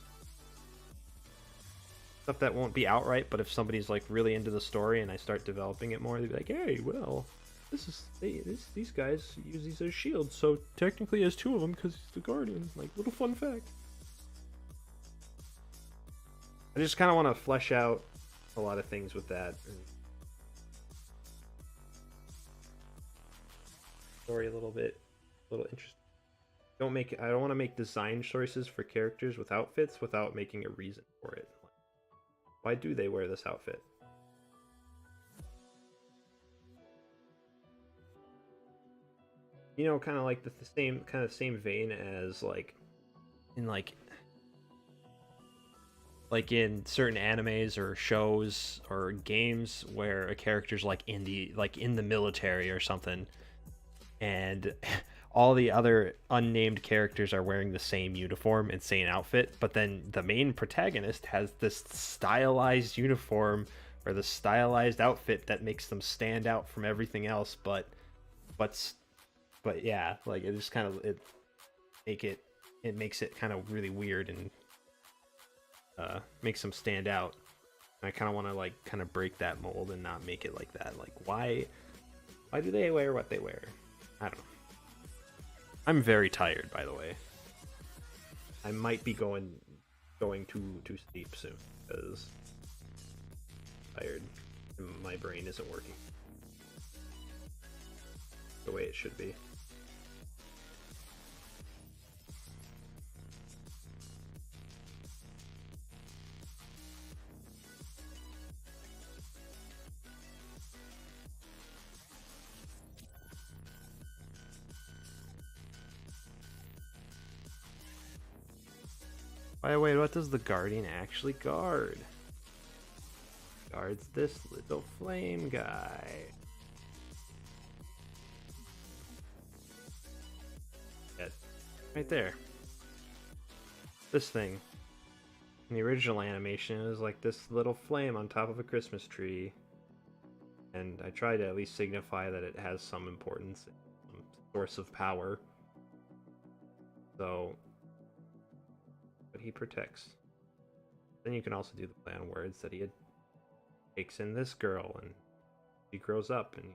stuff that won't be outright, but if somebody's like really into the story and I start developing it more, they'd be like, hey, well, these guys use these as shields, so technically he has two of them because he's the Guardian. Like, little fun fact. I just kind of want to flesh out a lot of things with that. Story a little bit, a little interesting. I don't want to make design choices for characters with outfits without making a reason for it. Why do they wear this outfit? You know, kind of like the same vein as like in certain animes or shows or games where a character's like in the military or something, and all the other unnamed characters are wearing the same uniform and same outfit, but then the main protagonist has this stylized uniform or the stylized outfit that makes them stand out from everything else. But yeah, like it just kind of it makes it kind of really weird and makes them stand out. And I kind of want to like kind of break that mold and not make it like that. Like why do they wear what they wear? I don't know. I'm very tired, by the way. I might be going to sleep soon because I'm tired and my brain isn't working the way it should be. By the way, what does the Guardian actually guard? Guards this little flame guy. Right there. This thing. In the original animation, it was like this little flame on top of a Christmas tree. And I try to at least signify that it has some importance, some source of power. So, but he protects. Then you can also do the play on words that he takes in this girl, and she grows up and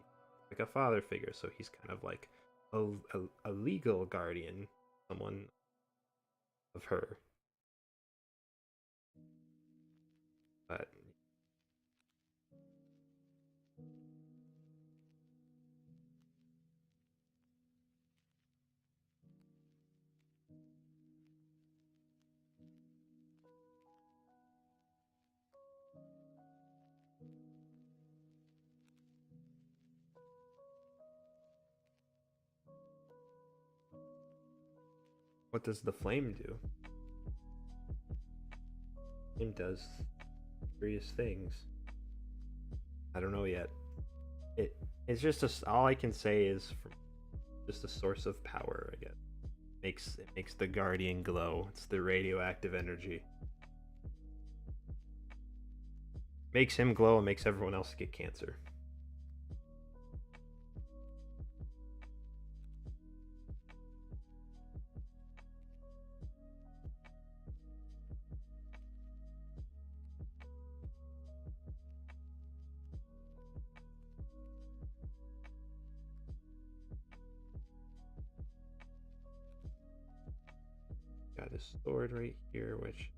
like a father figure, so he's kind of like a legal guardian, someone of her. But what does the flame do? Flame does various things. I don't know yet. It's just all I can say is just a source of power. I guess it makes the Guardian glow. It's the radioactive energy. Makes him glow and makes everyone else get cancer. Got a sword right here, which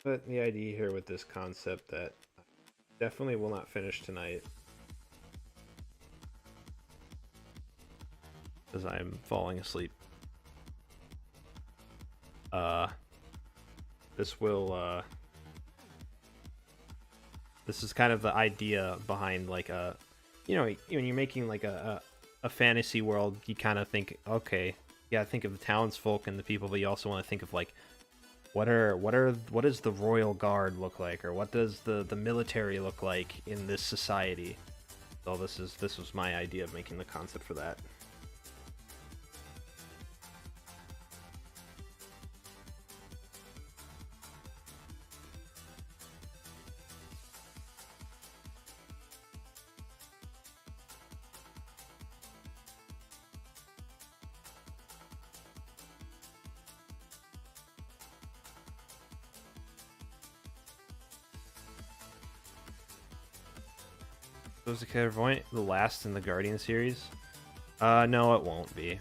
but the idea here with this concept that I definitely will not finish tonight because I'm falling asleep. This will this is kind of the idea behind like when you're making like a fantasy world, you kind of think, okay, gotta think of the townsfolk and the people, but you also want to think of like what does the royal guard look like, or what does the military look like in this society. So this was my idea of making the concept for that. Was the Clairvoyant the last in the Guardian series? No, it won't be.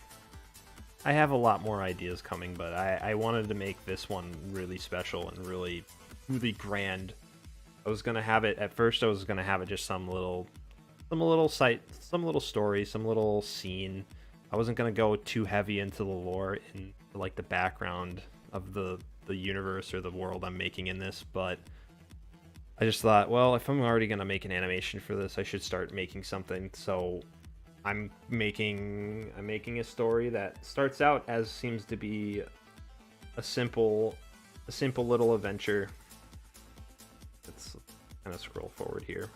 I have a lot more ideas coming, but I wanted to make this one really special and really grand. I was gonna have it at first. I was gonna have it just some little story, some little scene. I wasn't gonna go too heavy into the lore and like the background of the universe or the world I'm making in this, but I just thought, well, if I'm already gonna make an animation for this, I should start making something. So I'm making a story that starts out as seems to be a simple little adventure. Let's kind of scroll forward here.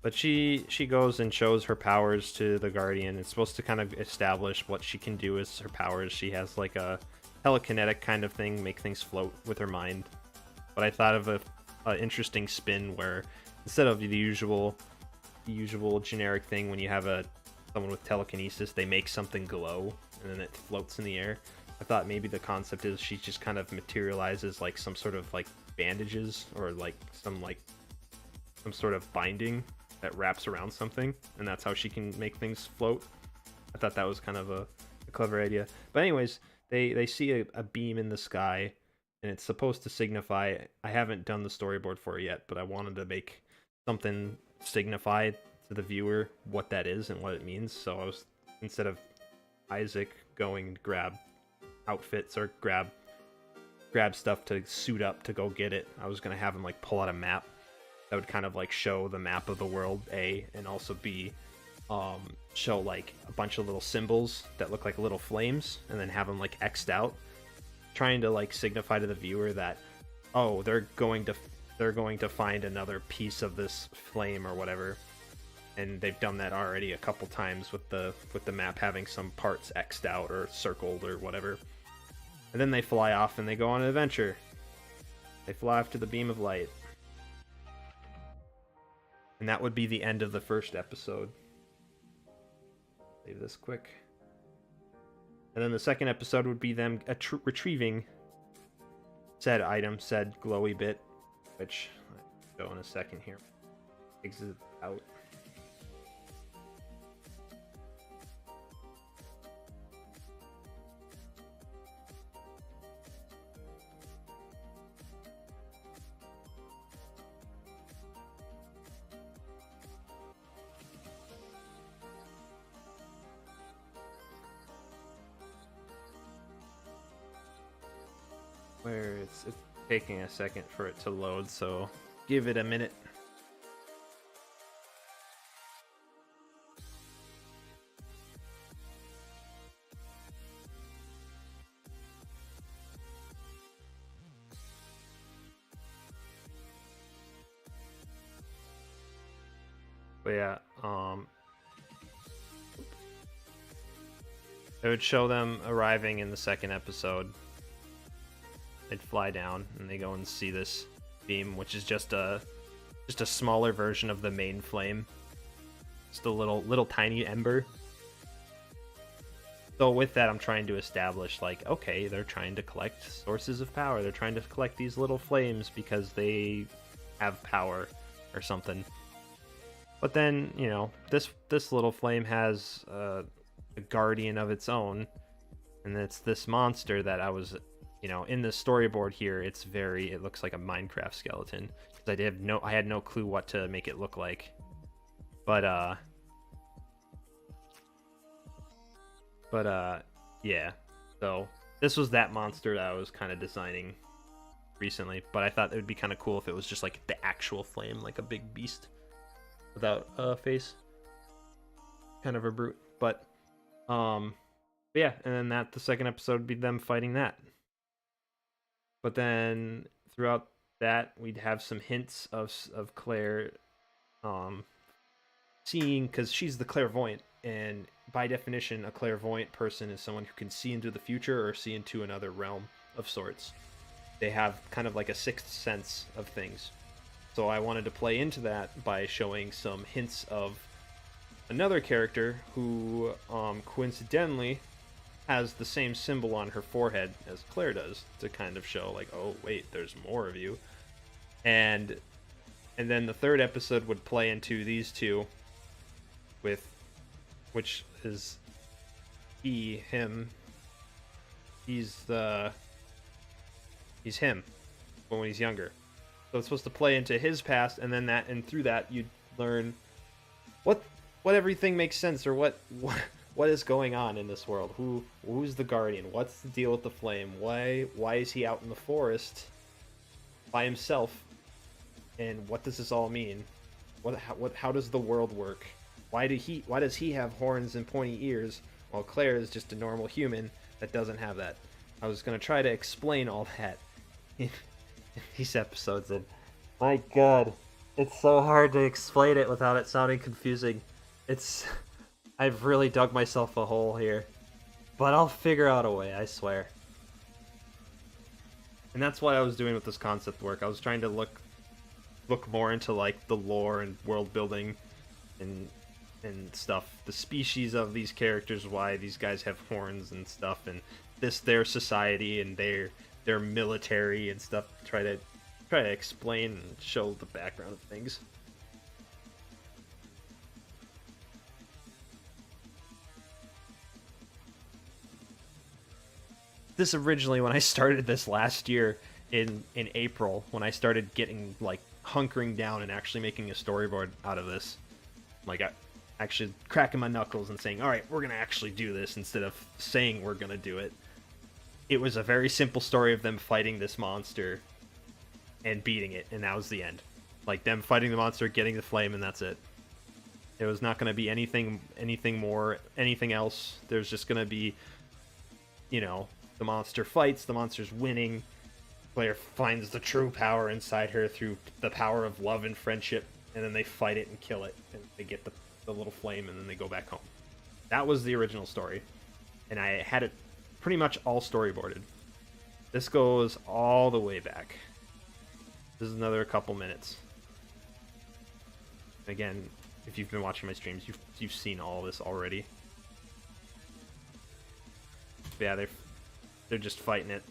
But she goes and shows her powers to the Guardian. It's supposed to kind of establish what she can do as her powers. She has like a telekinetic kind of thing, make things float with her mind. But I thought of a interesting spin where instead of the usual generic thing when you have someone with telekinesis, they make something glow and then it floats in the air. I thought maybe the concept is she just kind of materializes like some sort of like bandages or like some sort of binding that wraps around something, and that's how she can make things float. I thought that was kind of a clever idea. But anyways, they see a beam in the sky, and it's supposed to signify, I haven't done the storyboard for it yet, but I wanted to make something signify to the viewer what that is and what it means. So I was, instead of Isaac going to grab outfits or grab stuff to suit up to go get it, I was going to have him like pull out a map that would kind of like show the map of the world, A, and also B, show like a bunch of little symbols that look like little flames, and then have them like X'd out, trying to like signify to the viewer that, oh, they're going to find another piece of this flame or whatever. And they've done that already a couple times with the map having some parts X'd out or circled or whatever. And then they fly off and they go on an adventure. They fly off to the beam of light. And that would be the end of the first episode. Save this quick. And then the second episode would be them retrieving said item, said glowy bit, which I'll go in a second here. Exit out. Where it's taking a second for it to load, so give it a minute. But yeah, it would show them arriving in the second episode. They'd fly down and they go and see this beam, which is just a smaller version of the main flame. Just a little tiny ember. So with that, I'm trying to establish, like, okay, they're trying to collect sources of power. They're trying to collect these little flames because they have power or something. But then, you know, this little flame has a guardian of its own, and it's this monster that I was, you know, in the storyboard here, it looks like a Minecraft skeleton, because I had no clue what to make it look like. But yeah. So this was that monster that I was kind of designing recently, but I thought it would be kind of cool if it was just like the actual flame, like a big beast without a face. Kind of a brute. But But yeah, and then the second episode would be them fighting that. But then throughout that, we'd have some hints of Claire, um, seeing, because she's the clairvoyant, and by definition, a clairvoyant person is someone who can see into the future or see into another realm of sorts. They have kind of like a sixth sense of things. So I wanted to play into that by showing some hints of another character who, coincidentally, has the same symbol on her forehead as Claire does, to kind of show like, oh wait, there's more of you. And then the third episode would play into these two, with which is him. He's him when he's younger. So it's supposed to play into his past, and then through that you'd learn what everything makes sense, or what is going on in this world. Who's the guardian? What's the deal with the flame? Why is he out in the forest by himself? And what does this all mean? How does the world work? Why does he have horns and pointy ears while Claire is just a normal human that doesn't have that? I was gonna try to explain all that in these episodes, and my god, it's so hard to explain it without it sounding confusing. I've really dug myself a hole here, but I'll figure out a way, I swear. And that's what I was doing with this concept work. I was trying to look more into like the lore and world building and stuff, the species of these characters, why these guys have horns and stuff, and their society and their military and stuff. Try to explain and show the background of things. This originally, when I started this last year in April, when I started getting like hunkering down and actually making a storyboard out of this, like actually cracking my knuckles and saying, all right, we're gonna actually do this instead of saying we're gonna do it. It was a very simple story of them fighting this monster and beating it, and that was the end. Like them fighting the monster, getting the flame, and that's it. It was not going to be anything more, anything else. There's just going to be, the monster fights, the monster's winning. Claire finds the true power inside her through the power of love and friendship, and then they fight it and kill it, and they get the little flame, and then they go back home. That was the original story, and I had it pretty much all storyboarded. This goes all the way back. This is another couple minutes. Again, if you've been watching my streams, you've seen all this already. But yeah, they're just fighting it.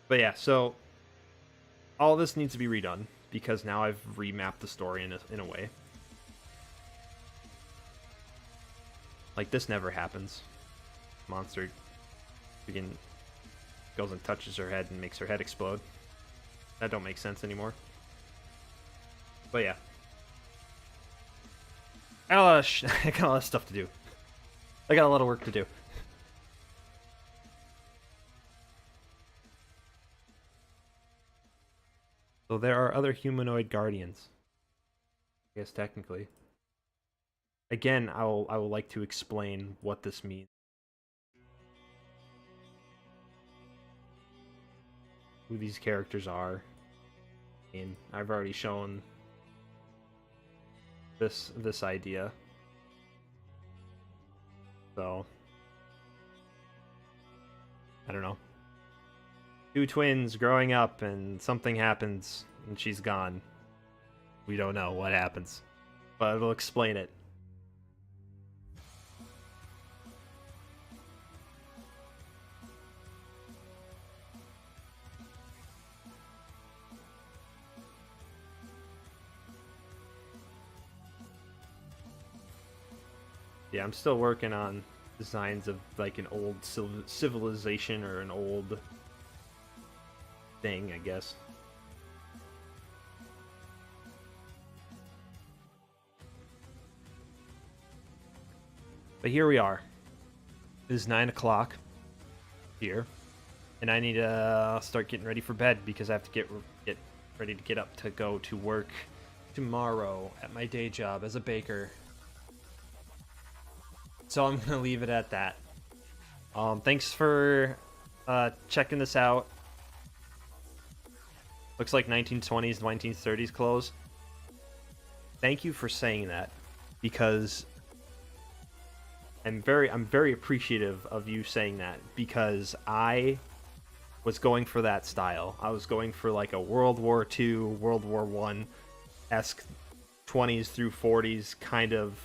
But yeah, so all this needs to be redone because now I've remapped the story in a way. Like, this never happens. Monster freaking goes and touches her head and makes her head explode. That don't make sense anymore. But yeah. I got a lot of stuff to do. I got a lot of work to do. So there are other humanoid guardians. I guess technically. Again, I will like to explain what this means. Who these characters are. And I've already shown this idea. So I don't know. Two twins growing up and something happens and she's gone. We don't know what happens, but it'll explain it. Yeah, I'm still working on designs of like an old civilization or an old thing, I guess. But here we are. It is 9 o'clock here. And I need to start getting ready for bed because I have to get ready to get up to go to work tomorrow at my day job as a baker. So I'm gonna leave it at that. Thanks for checking this out. Looks like 1920s, 1930s clothes. Thank you for saying that, because I'm very appreciative of you saying that, because I was going for that style. I was going for like a World War II, World War I-esque 20s through 40s kind of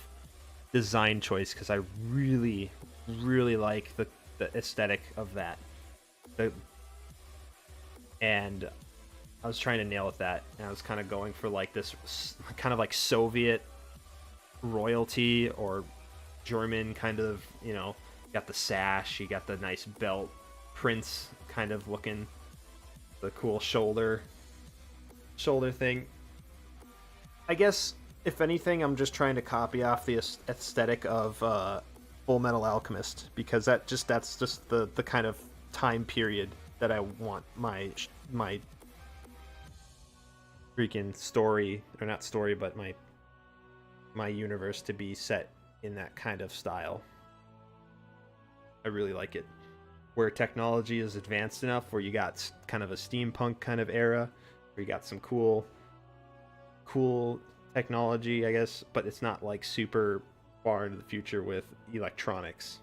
design choice, because I really like the aesthetic of that. And I was trying to nail it that, and I was kind of going for like this kind of like Soviet royalty or German kind of, you know, got the sash, you got the nice belt, prince kind of looking, the cool shoulder thing. I guess if anything, I'm just trying to copy off the aesthetic of Full Metal Alchemist, because that's just the kind of time period that I want my freaking story, or not story, but my universe to be set in that kind of style. I really like it, where technology is advanced enough, where you got kind of a steampunk kind of era, where you got some cool technology, I guess, but it's not like super far into the future with electronics.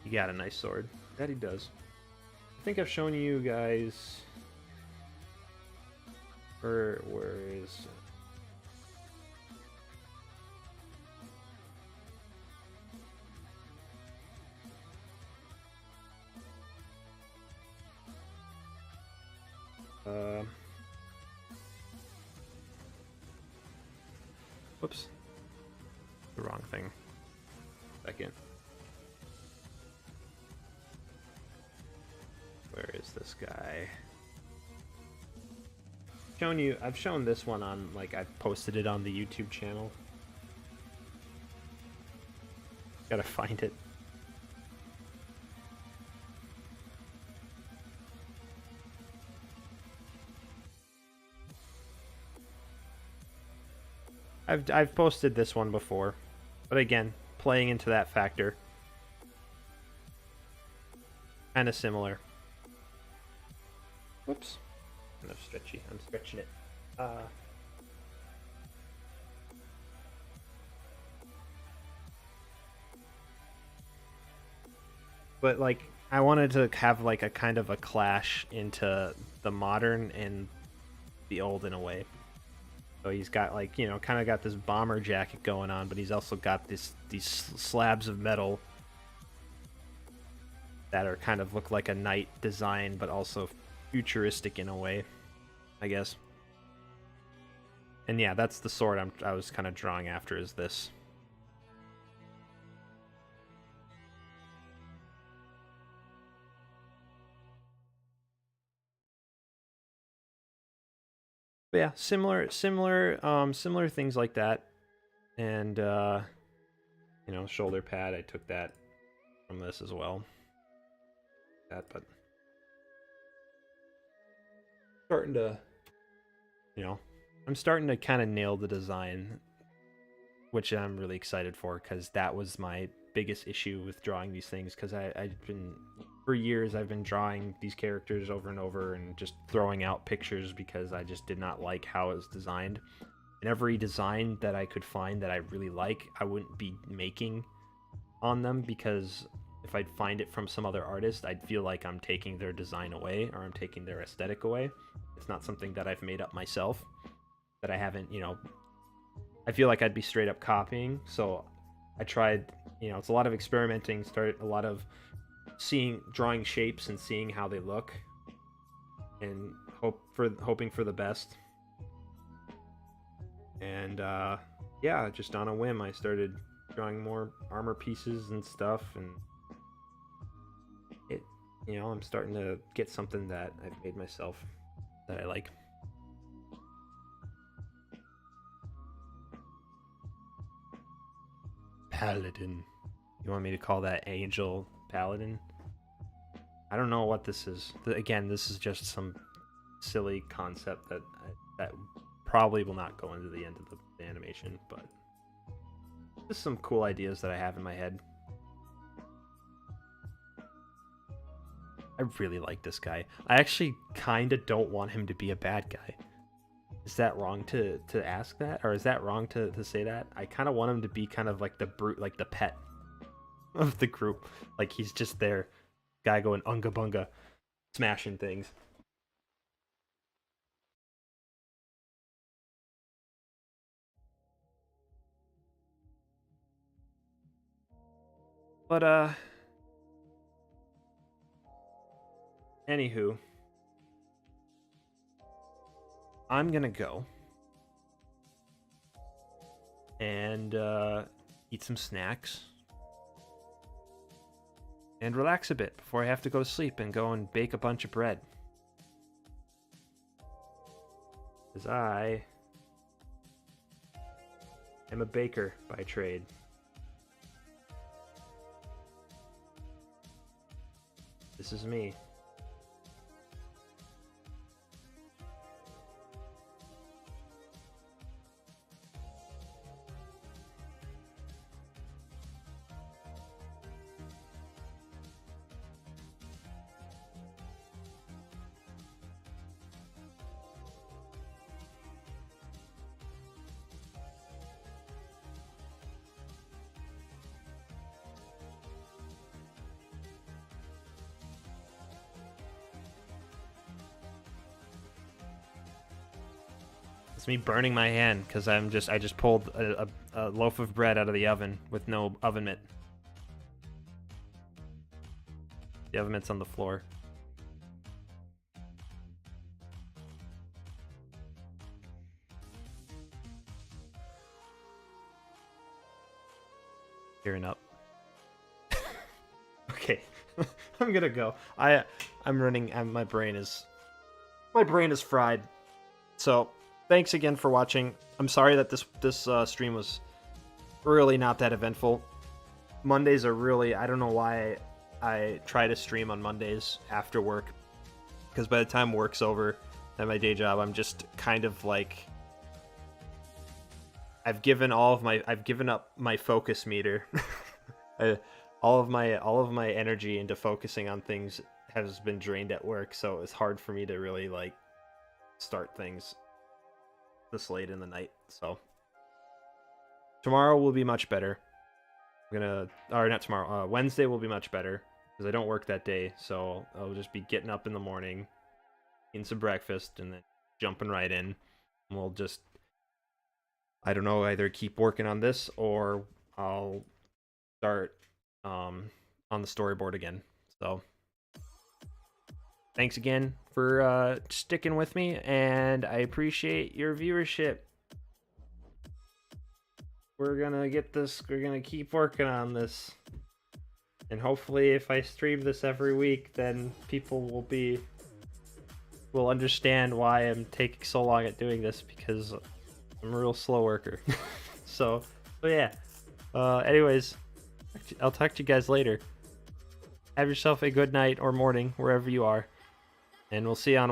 He got a nice sword. That he does. I think I've shown you guys. Where is? Whoops. The wrong thing. Second. Where is this guy? I've shown this one on, like, I've posted it on the YouTube channel. Gotta find it. I've posted this one before, but again, playing into that factor. Kind of similar. Whoops. Kind of stretchy. I'm stretching it. But like, I wanted to have like a kind of a clash into the modern and the old in a way. So he's got, like, you know, kind of got this bomber jacket going on, but he's also got these slabs of metal that are kind of look like a knight design, but also futuristic in a way, I guess. And yeah, that's the sword I was kind of drawing after, is this. But yeah, similar things like that. And you know, shoulder pad, I took that from this as well. But starting to, you know, I'm starting to kind of nail the design, which I'm really excited for, because that was my biggest issue with drawing these things, because for years I've been drawing these characters over and over and just throwing out pictures because I just did not like how it was designed. And every design that I could find that I really like, I wouldn't be making on them, because if I'd find it from some other artist, I'd feel like I'm taking their design away, or I'm taking their aesthetic away. It's not something that I've made up myself, that I haven't, you know, I feel like I'd be straight up copying. So I tried, you know, it's a lot of experimenting, started a lot of drawing shapes and seeing how they look, and hoping for the best. And yeah, just on a whim, I started drawing more armor pieces and stuff, and it, you know, I'm starting to get something that I've made myself that I like. paladin. You want me to call that angel paladin? I don't know what this is. Again, this is just some silly concept that probably will not go into the end of the animation, but just some cool ideas that I have in my head. I really like this guy. I actually kind of don't want him to be a bad guy. Is that wrong to ask that? Or is that wrong to say that? I kind of want him to be kind of like the brute, like the pet of the group. Like he's just there. Guy going unga bunga, smashing things. But anywho, I'm gonna go and eat some snacks and relax a bit before I have to go to sleep and go and bake a bunch of bread. Because I am a baker by trade. This is me. It's me burning my hand because I just pulled a loaf of bread out of the oven with no oven mitt. The oven mitt's on the floor. Gearing up. Okay, I'm gonna go. I'm running. My brain is fried. So. Thanks again for watching. I'm sorry that this stream was really not that eventful. Mondays are really... I don't know why I try to stream on Mondays after work. Because by the time work's over at my day job, I'm just kind of like... I've given up my focus meter. all of my energy into focusing on things has been drained at work, so it's hard for me to really like start things this late in the night. So tomorrow will be much better. Not tomorrow, Wednesday will be much better because I don't work that day, so I'll just be getting up in the morning, eating some breakfast, and then jumping right in. And we'll just, I don't know, either keep working on this or I'll start on the storyboard again. So thanks again for sticking with me, and I appreciate your viewership. We're gonna get this, we're gonna keep working on this. And hopefully if I stream this every week, then people will understand why I'm taking so long at doing this, because I'm a real slow worker. So yeah. Anyways, I'll talk to you guys later. Have yourself a good night or morning, wherever you are. And we'll see you on